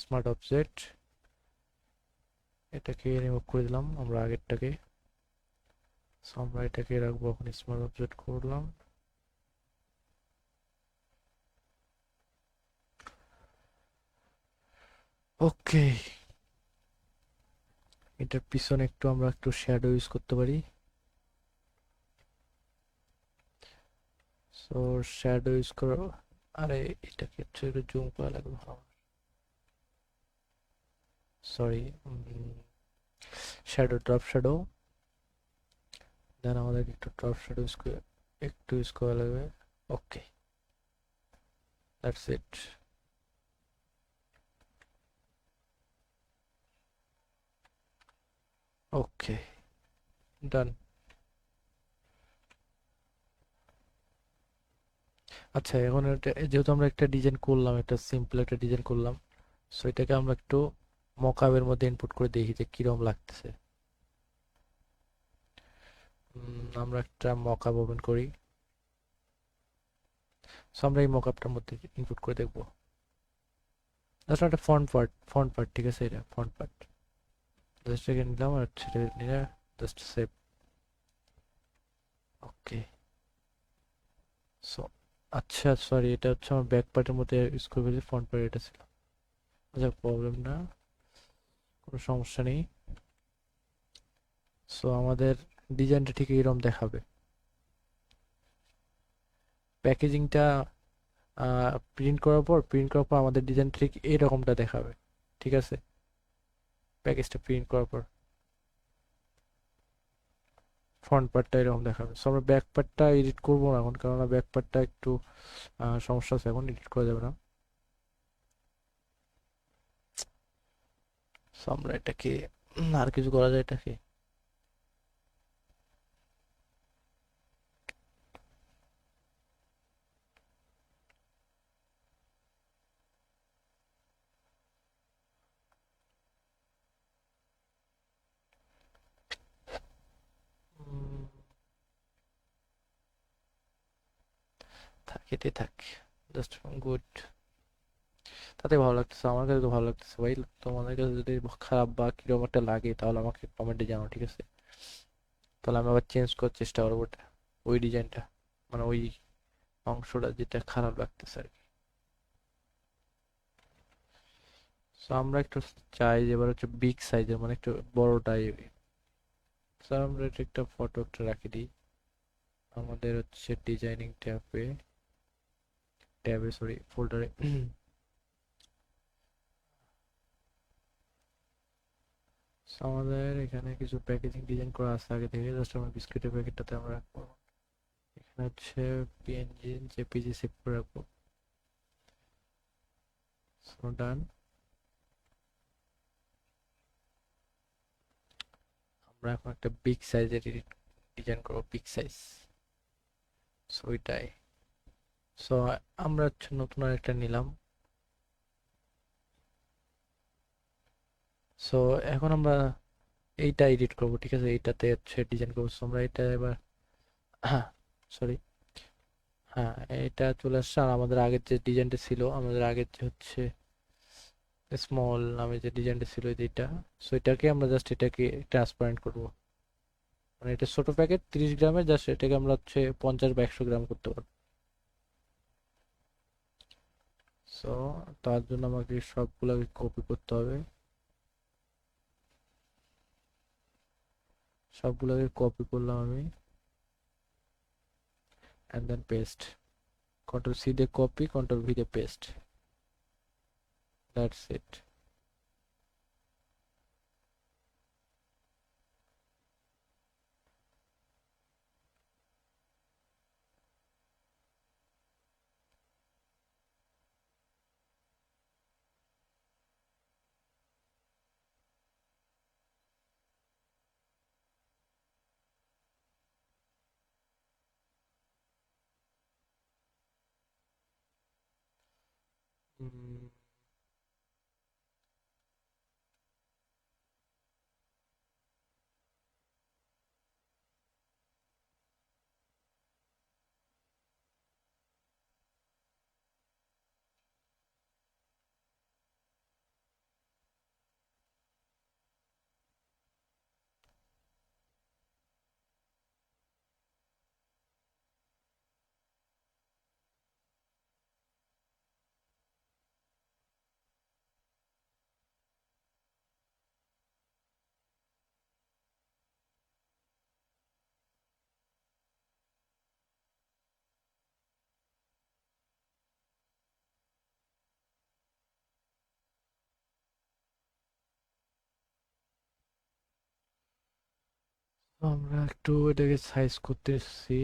স্মার্ট অবজেক্ট, এটাকে রিমুভ করে দিলাম আমরা আগেরটাকে। সো আমরা এটাকে রাখবো এখন স্মার্ট অবজেক্ট করলাম। ওকে, এটার পিছনে আমরা একটু শ্যাডো ইউজ করতে পারি। সো শ্যাডো ইউজ করো। আরে এটাকে হচ্ছে একটু জুম করা লাগবে, সরি। শ্যাডো, ড্রপ শ্যাডো, দেন আমাদেরকে একটু ড্রপ শ্যাডো ইউজ করা লাগবে। ওকে, দ্যাটস ইট। ওকে, ডান। আচ্ছা, এখন এটা যেহেতু আমরা একটা ডিজাইন করলাম, একটা সিম্পল একটা ডিজাইন করলাম, সো এটাকে আমরা একটু মকআপের মধ্যে ইনপুট করে দেখি যে কিরকম লাগতেছে। আমরা একটা মকআপ ওপেন করি। সো আমরা এই মকআপটার মধ্যে ইনপুট করে দেখবো। জাস্ট একটা ফন্ট পার্ট, ঠিক আছে, এটা ফন্ট পার্ট। জাস্ট এখানে নিলাম আর ছেড়ে নিয়ে জাস্ট সেভ। ওকে, সো আচ্ছা সরি, এটা হচ্ছে আমার ব্যাক পার্টের মধ্যে ইউজ করে ফেলেছি, ফ্রন্ট পার্ট এটা ছিল। আচ্ছা, প্রবলেম না, কোনো সমস্যা নেই। সো আমাদের ডিজাইনটা ঠিক এইরকম দেখাবে। প্যাকেজিংটা প্রিন্ট করার পর আমাদের ডিজাইন ঠিক এইরকমটা দেখাবে, ঠিক আছে। প্যাকেজটা প্রিন্ট করার পর ফ্রন্ট পার্টটা এরকম দেখাবে। সো আমরা ব্যাক পার্টটা এডিট করবো না এখন, কারণ ব্যাক পার্টটা একটু সমস্যা আছে, এখন এডিট করা যাবে না। সো আমরা এটাকে আর কিছু করা যায় এটাকে। উম, থাক, এটাই থাক, জাস্ট গুড। তাতে ভালো লাগতেছে, আমার কাছে তো ভালো লাগতেছে ভাই। তোমাদের কাছে যদি খারাপ বা কিরকম একটা লাগে তাহলে আমাকে কমেন্টে জানাও, ঠিক আছে? তাহলে আমি আবার চেঞ্জ করার চেষ্টা করবো ওটা, ওই ডিজাইনটা, মানে ওই অংশটা যেটা খারাপ লাগতেছে আর কি। সো আমরা একটু চাই যে এবার হচ্ছে বিগ সাইজের, মানে একটু বড়টাই। সো আমরা এটা একটা ফটো একটা রাখি দিই আমাদের হচ্ছে ডিজাইনিং ট্যাবে সরি ফোল্ডারে। আমাদের এখানে কিছু প্যাকেজিং ডিজাইন করা আছে আগে থেকে, জাস্ট আমরা বিস্কুটের প্যাকেটটাতে আমরা রাখবো। এখানে হচ্ছে পিএনজি জেপিজি সেভ করে রাখবো। So done. আমরা এখন একটা বিগ সাইজের ডিজাইন করবো, বিগ সাইজ। সো ওইটাই। সো আমরা হচ্ছে নতুন আরেকটা নিলাম। সো এখন আমরা এইটা এডিট করবো, ঠিক আছে? এইটাতে হচ্ছে ডিজাইন করবো। So আমরা এটা এবার, হ্যাঁ সরি, হ্যাঁ এটা চলে আসছে। আর আমাদের আগের যে ডিজাইনটা ছিল, আমাদের আগের যে হচ্ছে স্মল নামে যে ডিজাইনটা ছিল এইটা, সো এটাকে আমরা জাস্ট এটাকে ট্রান্সপারেন্ট করব। মানে এটা ছোট প্যাকেট 30 গ্রামের, জাস্ট এটাকে আমরা হচ্ছে 50 বা 100 গ্রাম করতে পারবো। সো তার জন্য আমাকে সবগুলোকে কপি করতে হবে, সবগুলোকে কপি করলাম আমি, and then paste. Control C দিয়ে কপি, কন্ট্রোল ভি দিয়ে পেস্ট, দ্যাটস ইট। আমরা একটু এটাকে সাইজ করতেছি,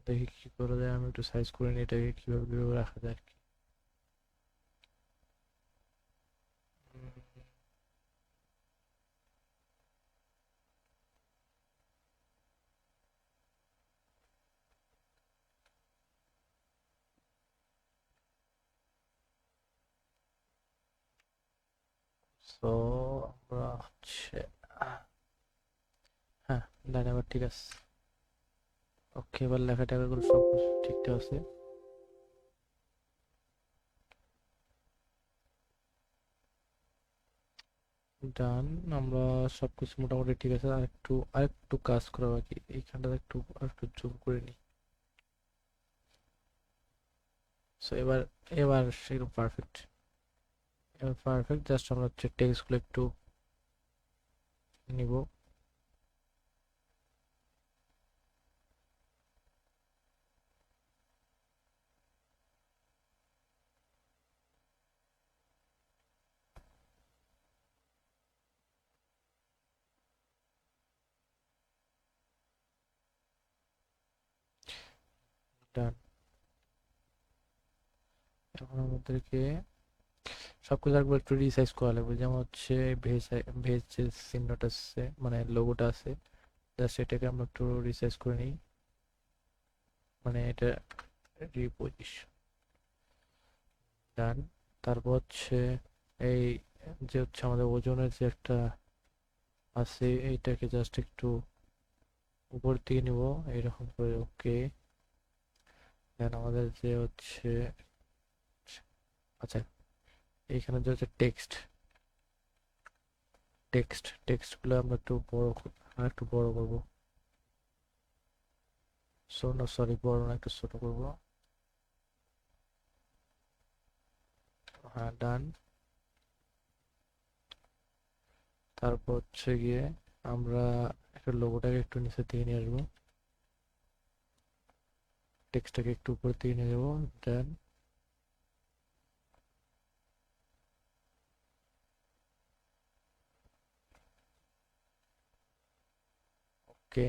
দেখি কি করা যায়। আমি একটু সাইজ করে নিই এটাকে, কিভাবে কিভাবে রাখা যায় আর কি। সো আমরা হচ্ছে, হ্যাঁ ডান, এবার ঠিক আছে। ওকে, এবার লেখা টেখাগুলো সব কিছু ঠিকঠাক আছে। ডান, আমরা সবকিছু মোটামুটি ঠিক আছে। আরেকটু কাজ করা বাকি, এইখানটা আরেকটু জুম করে নিই। সো এবার, এবার সেরকম পারফেক্ট, এবার পারফেক্ট। জাস্ট আমরা হচ্ছে টেক্সটগুলো একটু নিব। ডান। এখন আমাদেরকে সবকিছু একবার একটু রিসাইজ করা লাগবে, যেমন হচ্ছে ভেজ, ভেজ যে চিহ্নটা আছে মানে লোগোটা আছে, জাস্ট এটাকে আমরা একটু রিসাইজ করে নিই, মানে এটা রিপোজিশন। ডান। তারপর হচ্ছে এই যে হচ্ছে আমাদের ওজনের যে একটা আছে, এইটাকে জাস্ট একটু উপর দিকে নিব এইরকম করে, ওকে। দেন আমাদের যে হচ্ছে, আচ্ছা, এইখানে যে হচ্ছে টেক্সট, টেক্সটগুলো আমরা একটু বড় আর একটু বড় করব। সরি, বড় না, একটু ছোট করব। হ্যাঁ, ডান। তারপর হচ্ছে গিয়ে আমরা একটা লোগোটাকে একটু নিচের দিকে নিয়ে আসবো, টেক্সটটাকে একটু উপর দিকে নিয়ে যাবো। দেন ওকে।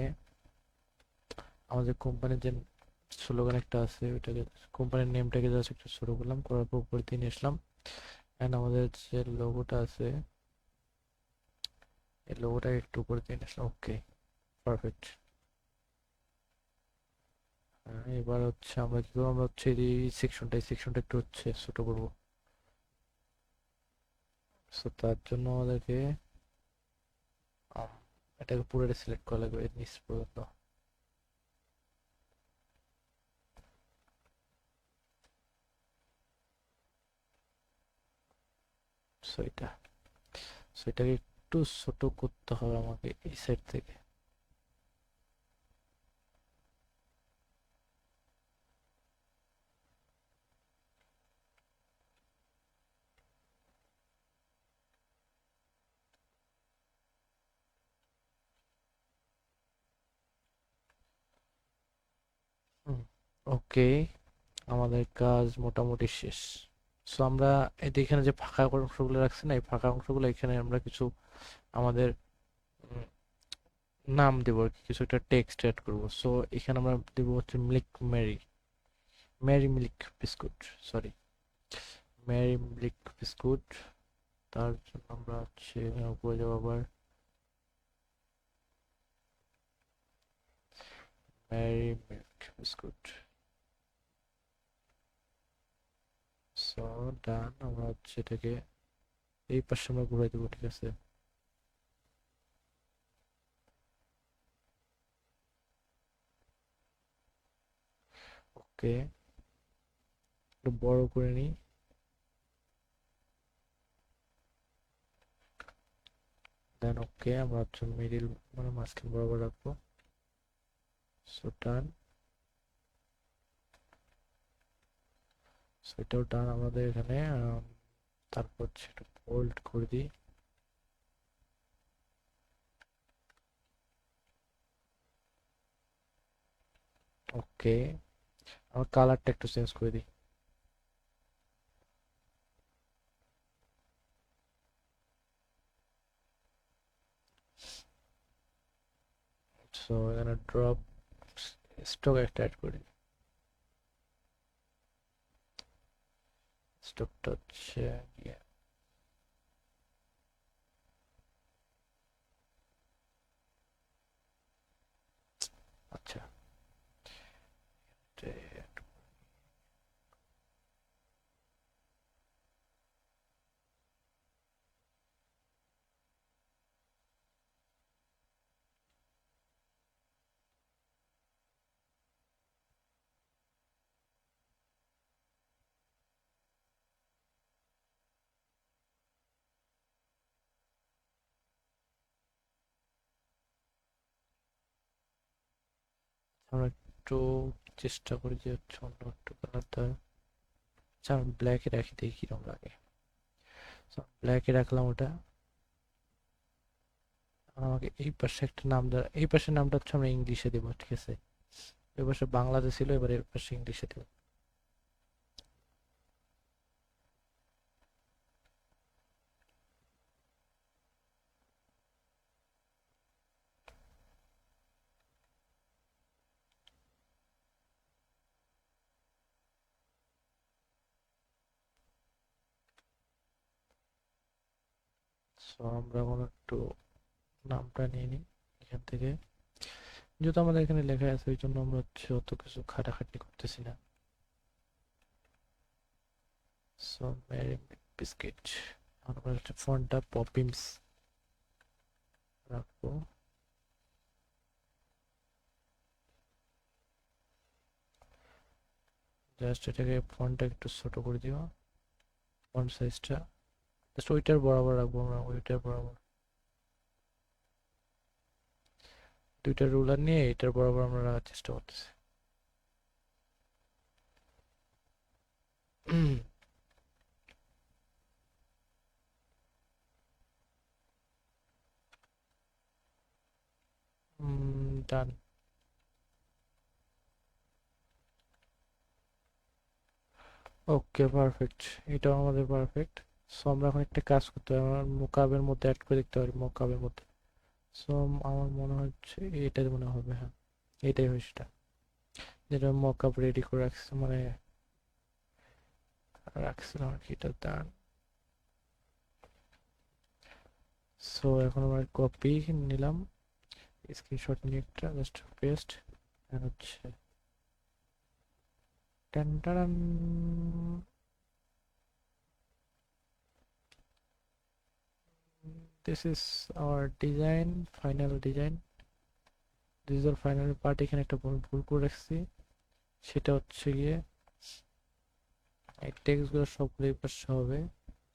আমাদের কোম্পানির যে স্লোগান একটা আছে ওইটাকে, কোম্পানির নেমটাকে জাস্ট একটু ছোট করলাম, করার পর উপর দিয়ে নিয়ে আসলাম। অ্যান্ড আমাদের যে লোগোটা আছে এই লোগোটাকে একটু উপর দিয়ে নিয়ে আসলাম, ওকে, পারফেক্ট। এবার হচ্ছে আমরা কি করবো, আমরা হচ্ছে এই সেকশনটা একটু হচ্ছে ছোট করবো। সো তার জন্য আমাদেরকে আম, এটাকে পুরোটা সিলেক্ট করা লাগবে এর নিচ পর্যন্ত। সো এটাকে একটু ছোট করতে হবে আমাকে এই সাইড থেকে। ওকে, আমাদের কাজ মোটামুটি শেষ। সো আমরা এখানে যে ফাঁকা অংশগুলো রাখছি না, এই ফাঁকা অংশগুলো এখানে আমরা কিছু আমাদের উম, নাম দেবো আর কি, কিছু একটা টেক্সট অ্যাড করবো। সো এখানে আমরা দেবো হচ্ছে milk Marie, Marie milk biscuit, sorry, Marie milk biscuit. তার জন্য আমরা হচ্ছে এখানে উপরে যাবো আবার, Marie milk biscuit. So done. আমরা হচ্ছে এটাকে এই পাশে আমরা ঘুরাই দেবো, ঠিক আছে। ওকে, একটু বড় করে নিই। দেন ওকে, আমরা হচ্ছে মিডিল মানে মাঝখান বরাবর রাখবো। সো ডান। সো এটাও ডান আমাদের এখানে। তারপর হচ্ছে একটু বোল্ড করে দিই। ওকে, আমার কালারটা একটু চেঞ্জ করে দিই। সো এখানে ড্রপ স্টক একটা অ্যাড করি। স্টকটা হচ্ছে ইয়ে, আচ্ছা, আমরা একটু চেষ্টা করি যে হচ্ছে অন্য একটু কালারটা, আচ্ছা আমি ব্ল্যাকে রাখি, দেখি কিরকম লাগে। ব্ল্যাকে রাখলাম ওটা। আমাকে এই পাশে একটা নাম দেওয়া, এই পাশের নামটা হচ্ছে আমরা ইংলিশে দেবো, ঠিক আছে। ওই পাশে বাংলাতে ছিল, এবার এর পাশে ইংলিশে দেবো। সো আমরা এখন একটু নামটা নিয়ে নিই এখান থেকে, যেহেতু আমাদের এখানে লেখা আছে ওই জন্য আমরা হচ্ছে অত কিছু খাটাখাটনি করতেছি না। সো মেরি বিস্কিট, আমরা হচ্ছে ফন্টটা পপিমস রাখবো। জাস্ট এটাকে ফন্টটা একটু ছোট করে দিও, ফন্ট সাইজটা জাস্ট ওইটার বরাবর রাখবো আমরা, ওইটার বরাবর। দুইটা রুলার নিয়ে এটার বরাবর আমরা রাখার চেষ্টা করতেছি। ডান। ওকে পারফেক্ট, এটাও আমাদের পারফেক্ট। সো আমরা এখন একটা কাজ করতে হবে, আমার মোকাবের মধ্যে অ্যাড করে দেখতে পারি মোকাবের মধ্যে। সো আমার মনে হচ্ছে এটাই মনে হবে, হ্যাঁ এটাই হয় সেটা, যেটা মকআপ রেডি করে রাখছি, মানে রাখছিলাম আর কি, এটা দাঁড়ান। সো এখন আমরা কপি নিলাম, স্ক্রিনশট নিয়ে একটা জাস্ট পেস্ট, হচ্ছে টান টান। This is our design, final design, this is our final part. এখানে একটা ভুল করে রাখছি, সেটা হচ্ছে গিয়ে এই টেক্সটগুলো সবগুলো এই পাশে হবে,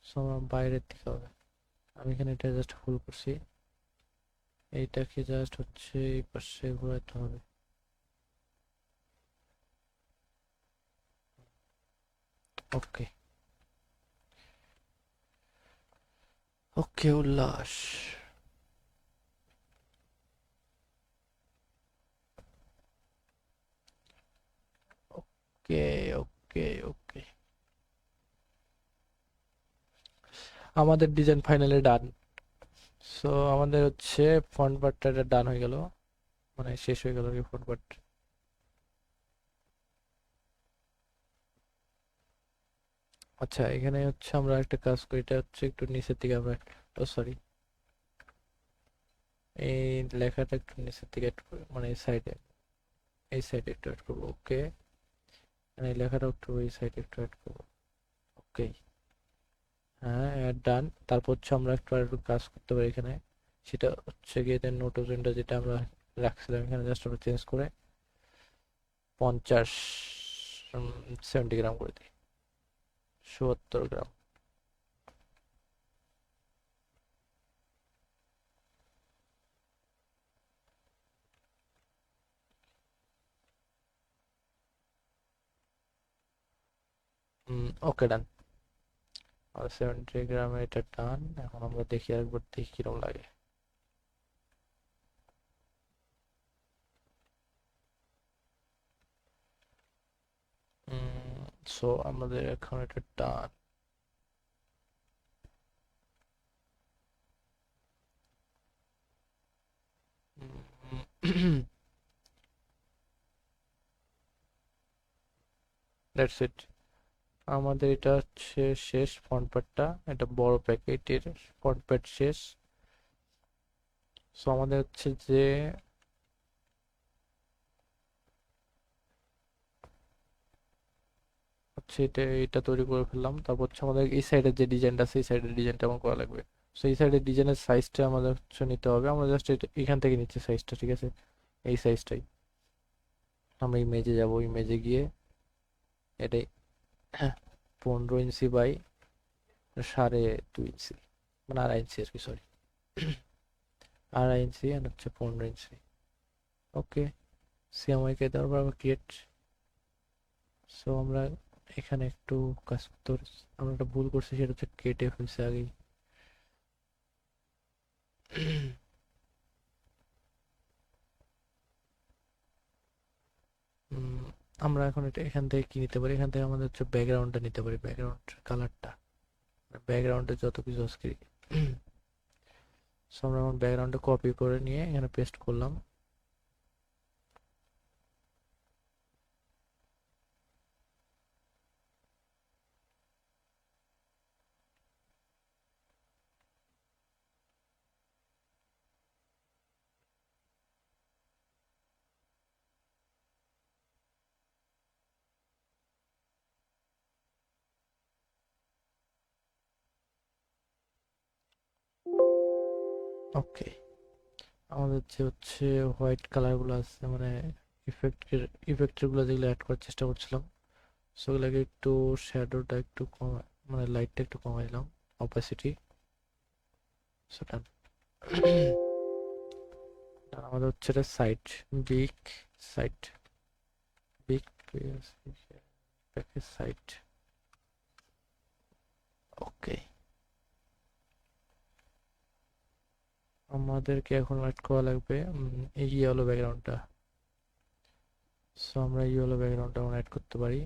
সব বাইরের দিকে হবে। আমি এখানে এটা জাস্ট ভুল করছি, এইটাকে জাস্ট হচ্ছে এই পাশে ঘোরাতে হবে। ওকে ওকে উল্লাস। ওকে ওকে ওকে, আমাদের ডিজাইন ফাইনালি ডান। সো আমাদের হচ্ছে ফ্রন্ট পার্টটা ডান হয়ে গেল, মানে শেষ হয়ে গেল কি ফ্রন্ট পার্ট। আচ্ছা এখানে হচ্ছে আমরা একটা কাজ করি, এটা হচ্ছে একটু নিচের দিকে আমরা, ও সরি, এই লেখাটা একটু নিচের দিকে add মানে এই সাইডে, এই সাইডে একটু অ্যাড করবো। ওকে, মানে এই লেখাটা একটু এই সাইডে একটু অ্যাড করবো। ওকে, হ্যাঁ ডান। তারপর হচ্ছে আমরা একটু আর একটু কাজ করতে পারি এখানে, সেটা হচ্ছে গিয়ে নোট ওজনটা যেটা আমরা রাখছিলাম এখানে জাস্ট আমরা চেঞ্জ করে 50 70 গ্রাম করে দিই, 70 গ্রাম। ওকে ডান, আর 70 গ্রামে এটা ডান। এখন আমরা দেখি একবার, দেখি কিরকম লাগে। সো আমাদের এখন এটা ডান। দ্যাটস ইট, আমাদের এটা হচ্ছে শেষ ফ্রন্ট পার্টটা, এটা বড় প্যাকেটের ফ্রন্ট পার্ট শেষ। সো আমাদের হচ্ছে যে হচ্ছে এটা, এটা তৈরি করে ফেললাম। তারপর হচ্ছে আমাদের এই সাইডের যে ডিজাইনটা আছে এই সাইডের ডিজাইনটা আমার করা লাগবে। সো এই সাইডের ডিজাইনের সাইজটা আমাদের হচ্ছে নিতে হবে, আমরা জাস্ট এখান থেকে নিচ্ছি সাইজটা, ঠিক আছে, এই সাইজটাই। আমরা ইমেজে যাব, ইমেজে গিয়ে এটাই 15 ইঞ্চি বাই 2.5 ইঞ্চি, মানে 2.5 ইঞ্চি আর কি, সরি 2.5 ইঞ্চি আর হচ্ছে 15 ইঞ্চি। ওকে, সিএমওয়াইকে দেওয়ার পর আবার ক্রিয়েট। সো আমরা এখানে একটু কাজ করতে পারি, আমরা একটা ভুল করছি, সেটা হচ্ছে কেটে ফেলছে আগেই। উম, আমরা এখন এটা এখান থেকে কি নিতে পারি, এখান থেকে আমাদের হচ্ছে ব্যাকগ্রাউন্ডটা নিতে পারি, ব্যাকগ্রাউন্ড কালারটা, ব্যাকগ্রাউন্ডে যত কিছু আছে। সো আমরা এখন ব্যাকগ্রাউন্ডে কপি করে নিয়ে এখানে পেস্ট করলাম। ওকে, আমাদের যে হচ্ছে হোয়াইট কালারগুলো আছে মানে ইফেক্টের গুলো যেগুলো অ্যাড করার চেষ্টা করছিলাম, সেগুলোকে একটু শ্যাডোটা একটু কমা, মানে লাইটটা একটু কমাই দিলাম, অপাসিটি। সেটা আমাদের হচ্ছে এটা site, big site, big package site. Okay, আমাদেরকে এখন অ্যাড করা লাগবে এই ইয়েলো ব্যাকগ্রাউন্ডটা। সো আমরা ইয়েলো ব্যাকগ্রাউন্ডটা এখন অ্যাড করতে পারি।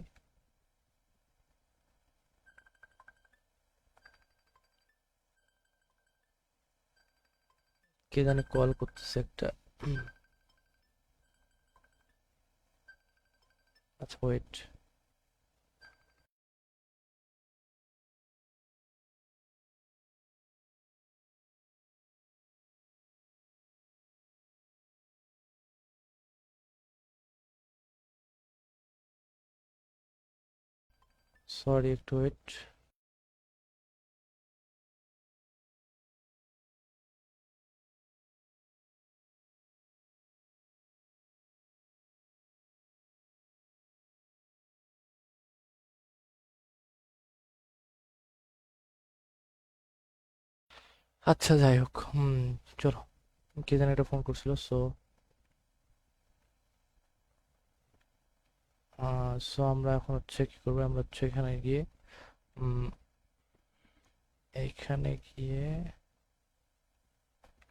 কে জানে কল করতেছে একটা। আচ্ছা ওয়েট, সরি একটু ওয়েট। আচ্ছা যাই হোক, চলো, কে জানে একটা ফোন করছিল। সো আমরা এখন হচ্ছে কি করবো, আমরা হচ্ছে এখানে গিয়ে উম, এইখানে গিয়ে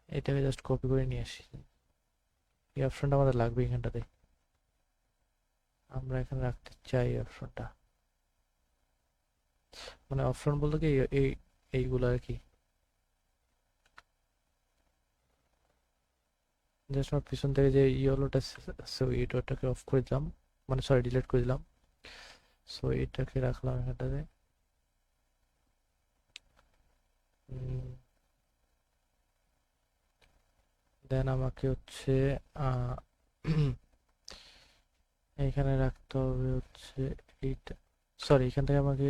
এটাকে জাস্ট কপি করে নিয়ে আসি। এই অপশনটা আমাদের লাগবে এখানটাতে, আমরা এখানে রাখতে চাই অপশনটা। মানে অপশন বলতে কি এই এইগুলো আর কি। জাস্ট আমার পিছন থেকে যে ইয়েলোটা সো এইটাকে অফ করে দিলাম, মানে সরি ডিলিট করে দিলাম। সো এটাকে রাখলাম এখানটাতে। দেন আমাকে হচ্ছে আহ, এইখানে রাখতে হবে হচ্ছে এইটা। সরি, এখান থেকে আমাকে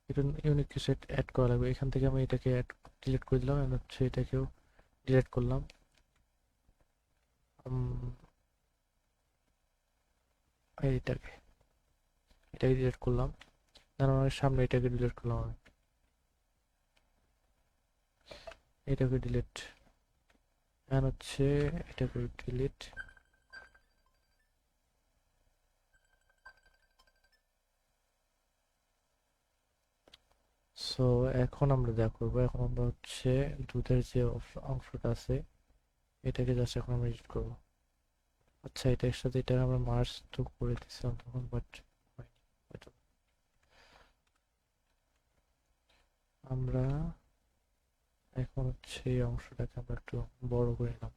একটু ইউনিক কিছু অ্যাড করা লাগবে। এখান থেকে আমি এটাকে ডিলিট করে দিলাম and হচ্ছে এটাকেও ডিলিট করলাম। উম, এইটাকে এটাকে ডিলিট করলাম। দেন আমার সামনে এটাকে ডিলিট করলাম আমি, এটাকে ডিলিট এন্ড হচ্ছে এটাকে ডিলিট। সো এখন আমরা যা করবো, এখন আমরা হচ্ছে দুধের যে অংশটা আছে এটাকে জাস্ট এখন আমরা এডিট করবো। আচ্ছা এটার সাথে এটা আমরা মার্জ তো করে দিছিলাম তখন, বাট আমরা এখন হচ্ছে এই অংশটাকে আমরা একটু বড় করে নিলাম,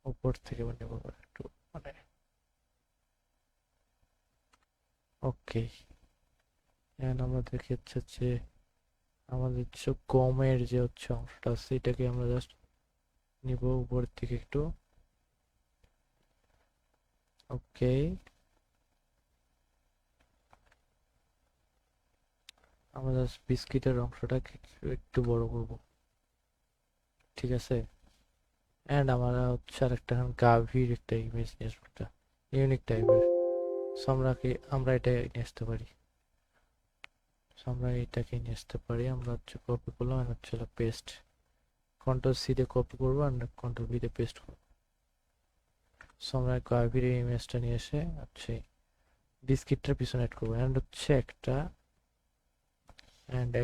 উপর থেকে মানে একটু মানে ওকে। এন্ড আমরা দেখি হচ্ছে যে আমাদের যে গমের যে হচ্ছে অংশটা আছে এটাকে আমরা জাস্ট নিব উপর থেকে একটু। ওকে, আমরা জাস্ট বিস্কিটের অংশটাকে একটু বড় করব, ঠিক আছে। এন্ড আমরা হচ্ছে আরেকটা গাভীর একটা ইমেজ নিয়ে আসবো, একটা ইউনিক টাইপের। সো আমরা এটা নিয়ে আসতে পারি। সো আমরা এটাকে নিয়ে আসতে পারি, আমরা হচ্ছে কপি করলাম আর হচ্ছে পেস্ট, কন্ট্রোল সি দিয়ে কপি করবো আর কন্ট্রোল ভি দিয়ে পেস্ট করবো। সো আমরা গাভীর এই ইমেজটা নিয়ে এসে হচ্ছে বিস্কিটটার পিছনে অ্যাড করবো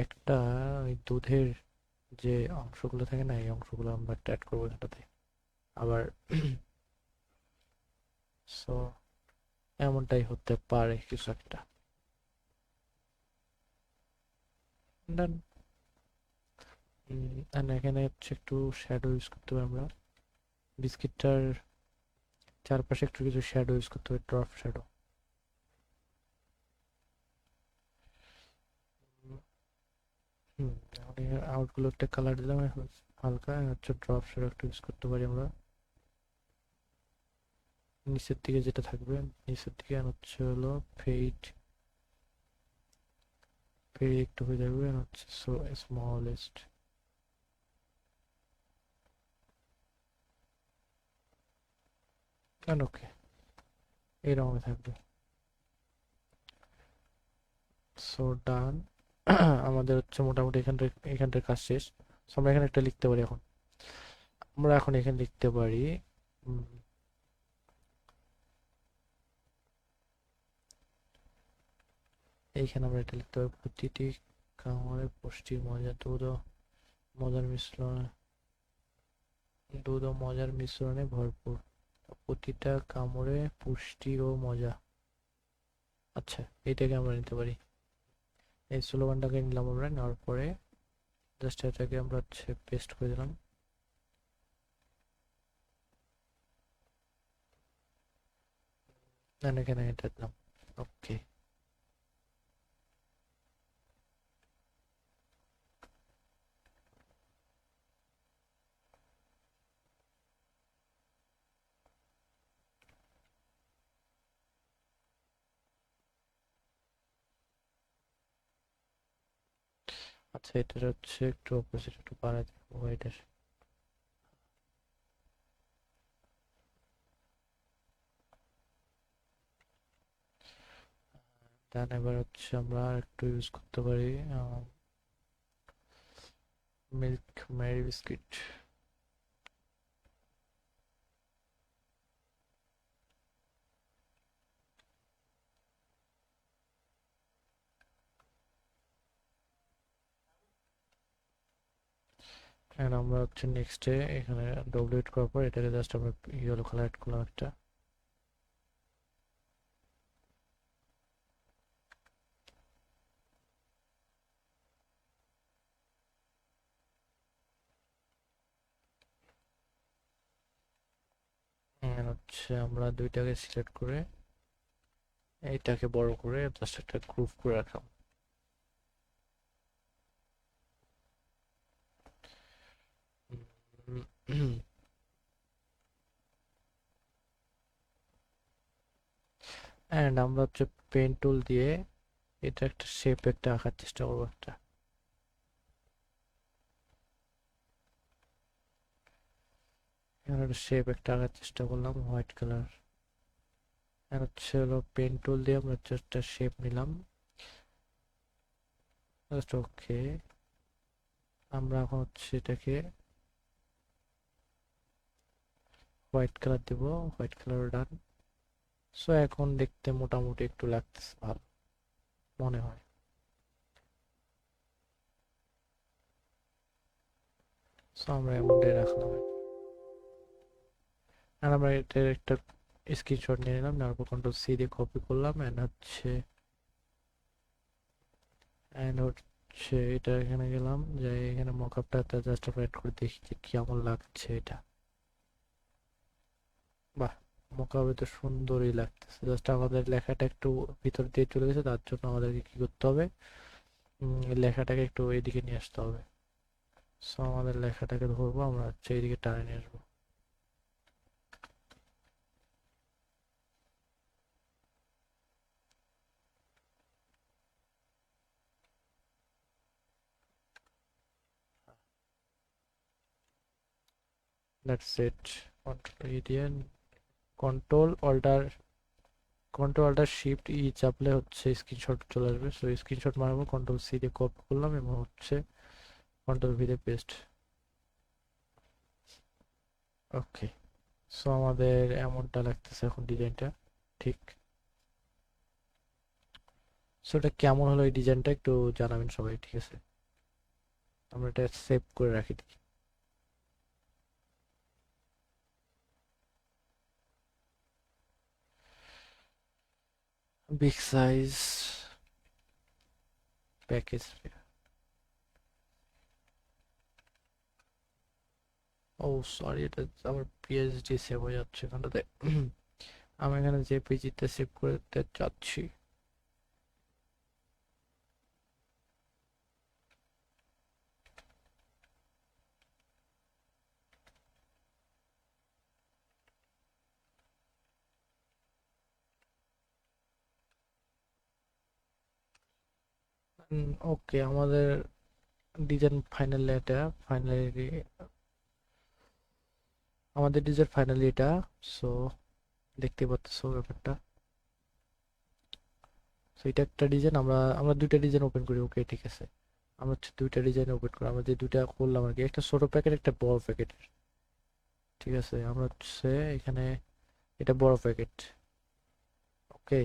একটা ওই দুধের যে অংশগুলো থাকে না, এই অংশগুলো আমরা একটা অ্যাড করবো এটাতে আবার। সো এমনটাই হতে পারে কিছু একটা। Done. and এখানে হচ্ছে একটু শ্যাডো ইউজ করতে হবে আমরা, বিস্কিটটার চারপাশে একটু কিছু শ্যাডো ইউজ করতে হবে, ড্রপ শ্যাডো। হুম, আউটগুলো একটা কালার দিলাম এখন হালকা, হচ্ছে ড্রপ শ্যাডো একটু ইউজ করতে পারি আমরা নিচের দিকে যেটা থাকবে, নিচের দিকে হচ্ছে হলো ফেড, ফেড একটু হয়ে যাবে হচ্ছে সো স্মলেস্ট। ওকে, এইরকমই থাকবে। সো ডান। আমাদের হচ্ছে মোটামুটি এখানটার কাজ শেষ। So, আমরা এখানে একটা লিখতে পারি এখন। আমরা এখন এখানে লিখতে পারি উম, এইখানে আমরা এটা লিখতে পারি, প্রতিটি খামারে পুষ্টি মজার মিশ্রণে দুধ ও মজার মিশ্রণে ভরপুর, প্রতিটা কামড়ে পুষ্টি ও মজা। আচ্ছা, এইটাকে আমরা নিতে পারি। এই স্লোগানটাকে নিলাম আমরা, নেওয়ার পরে জাস্ট এটাকে আমরা হচ্ছে পেস্ট করে দিলাম। এখানে এটা দিলাম। ওকে, আচ্ছা এটা হচ্ছে একটু অপোজিট একটু বাড়াই দেবো এটার। দেন এবার হচ্ছে আমরা একটু ইউজ করতে পারি মিল্ক মেরি বিস্কিট। এন্ড আমরা হচ্ছে নেক্সটে এখানে ডবল হিট করার পর এটাকে জাস্ট আমরা ইয়েলো কালার অ্যাড করলাম একটা। হচ্ছে আমরা দুইটাকে সিলেক্ট করে এইটাকে বড় করে জাস্ট একটা গ্রুপ করে রাখলাম। এন্ড আমরা হচ্ছে পেন টুল দিয়ে এটা একটা শেপ একটা আঁকার চেষ্টা করবো একটা। এখানে একটা শেপ একটা আঁকার চেষ্টা করলাম হোয়াইট কালার। আর হচ্ছে হলো পেন টুল দিয়ে আমরা হচ্ছে একটা শেপ নিলাম জাস্ট। ওকে, আমরা এখন হচ্ছে এটাকে হোয়াইট কালার দিব, হোয়াইট কালার ডান। সো এখন দেখতে মোটামুটি একটু লাগতেছে ভালো মনে হয়। সো আমরা এমনটাই রাখলাম। আর আমরা এটার একটা স্ক্রিনশট নিয়ে নিলাম, নেওয়ার পর কন্ট্রোল সি দিয়ে কপি করলাম এন্ড হচ্ছে এটা এখানে গেলাম, যে এখানে মকআপটা জাস্ট আমরা অ্যাড করে দেখি যে কেমন লাগছে এটা। বাহ, মকআপে তো সুন্দরই লাগতেছে। জাস্ট আমাদের লেখাটা একটু ভিতর দিয়ে চলে গেছে, তার জন্য আমাদেরকে কি করতে হবে, লেখাটাকে একটু এদিকে নিয়ে আসতে হবে। সো আমাদের লেখাটাকে ধরবো আমরা হচ্ছে এইদিকে টানে নিয়ে আসবো। That's it. কন্ট্রোল ই দিয়ে control alt control alt shift E চাপলে হচ্ছে স্ক্রিনশট চলে আসবে। সো স্ক্রিনশট মারবো, কন্ট্রোল সি দিয়ে কপি করলাম এবং হচ্ছে কন্ট্রোল ভি দিয়ে পেস্ট। ওকে, সো আমাদের এমনটা লাগতেছে এখন ডিজাইনটা ঠিক। সো এটা কেমন হলো এই ডিজাইনটা একটু জানাবেন সবাই, ঠিক আছে? আমরা এটা সেভ করে রাখি দেখি। Big size package. Oh sorry, এটা আমার পিএইচডি সেভ হয়ে যাচ্ছে এখানটাতে। আমি এখানে যে পিজিতে সেভ করতে চাচ্ছি। ওকে, আমাদের ডিজাইন ফাইনালি এটা ফাইনালি আমাদের ডিজাইন ফাইনালি এটা। সো দেখতে পাচ্ছ ব্যাপারটা। সো এটা একটা ডিজাইন, আমরা আমরা দুইটা ডিজাইন ওপেন করি। ওকে ঠিক আছে, আমরা হচ্ছে দুইটা ডিজাইন ওপেন করি। আমরা যে দুইটা করলাম আর কি, একটা ছোট প্যাকেট একটা বড় প্যাকেট। ঠিক আছে, আমরা হচ্ছে এখানে এটা বড় প্যাকেট। ওকে,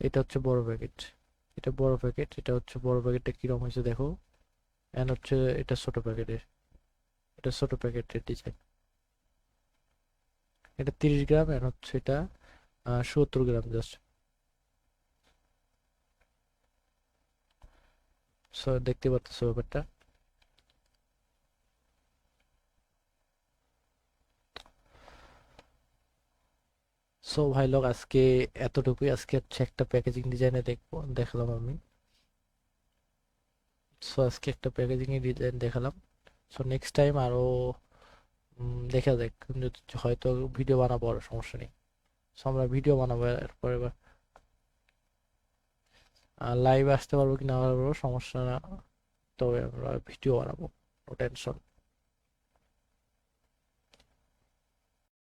এটা হচ্ছে বড় প্যাকেট, এটা বড় প্যাকেট, এটা হচ্ছে বড় প্যাকেটটা কিরকম হয়েছে দেখো। এন্ড হচ্ছে এটা ছোট প্যাকেটের, এটা ছোট প্যাকেটের ডিজাইন। এটা 30 গ্রাম, এন্ড হচ্ছে এটা 70 গ্রাম জাস্ট। সো দেখতে পাচ্ছ ব্যাপারটা। সো ভাই লোক, আজকে এতটুকুই। আজকে হচ্ছে একটা প্যাকেজিং ডিজাইনে দেখবো, দেখলাম আমি। সো আজকে একটা প্যাকেজিং এর ডিজাইন দেখালাম। সো নেক্সট টাইম আরো দেখা যাক, হয়তো ভিডিও বানাবো, আর সমস্যা নেই। সো আমরা ভিডিও বানাবো এরপরে। লাইভ আসতে পারবো কি না পারবো সমস্যা না, তবে আমরা ভিডিও বানাবো, নো টেনশন।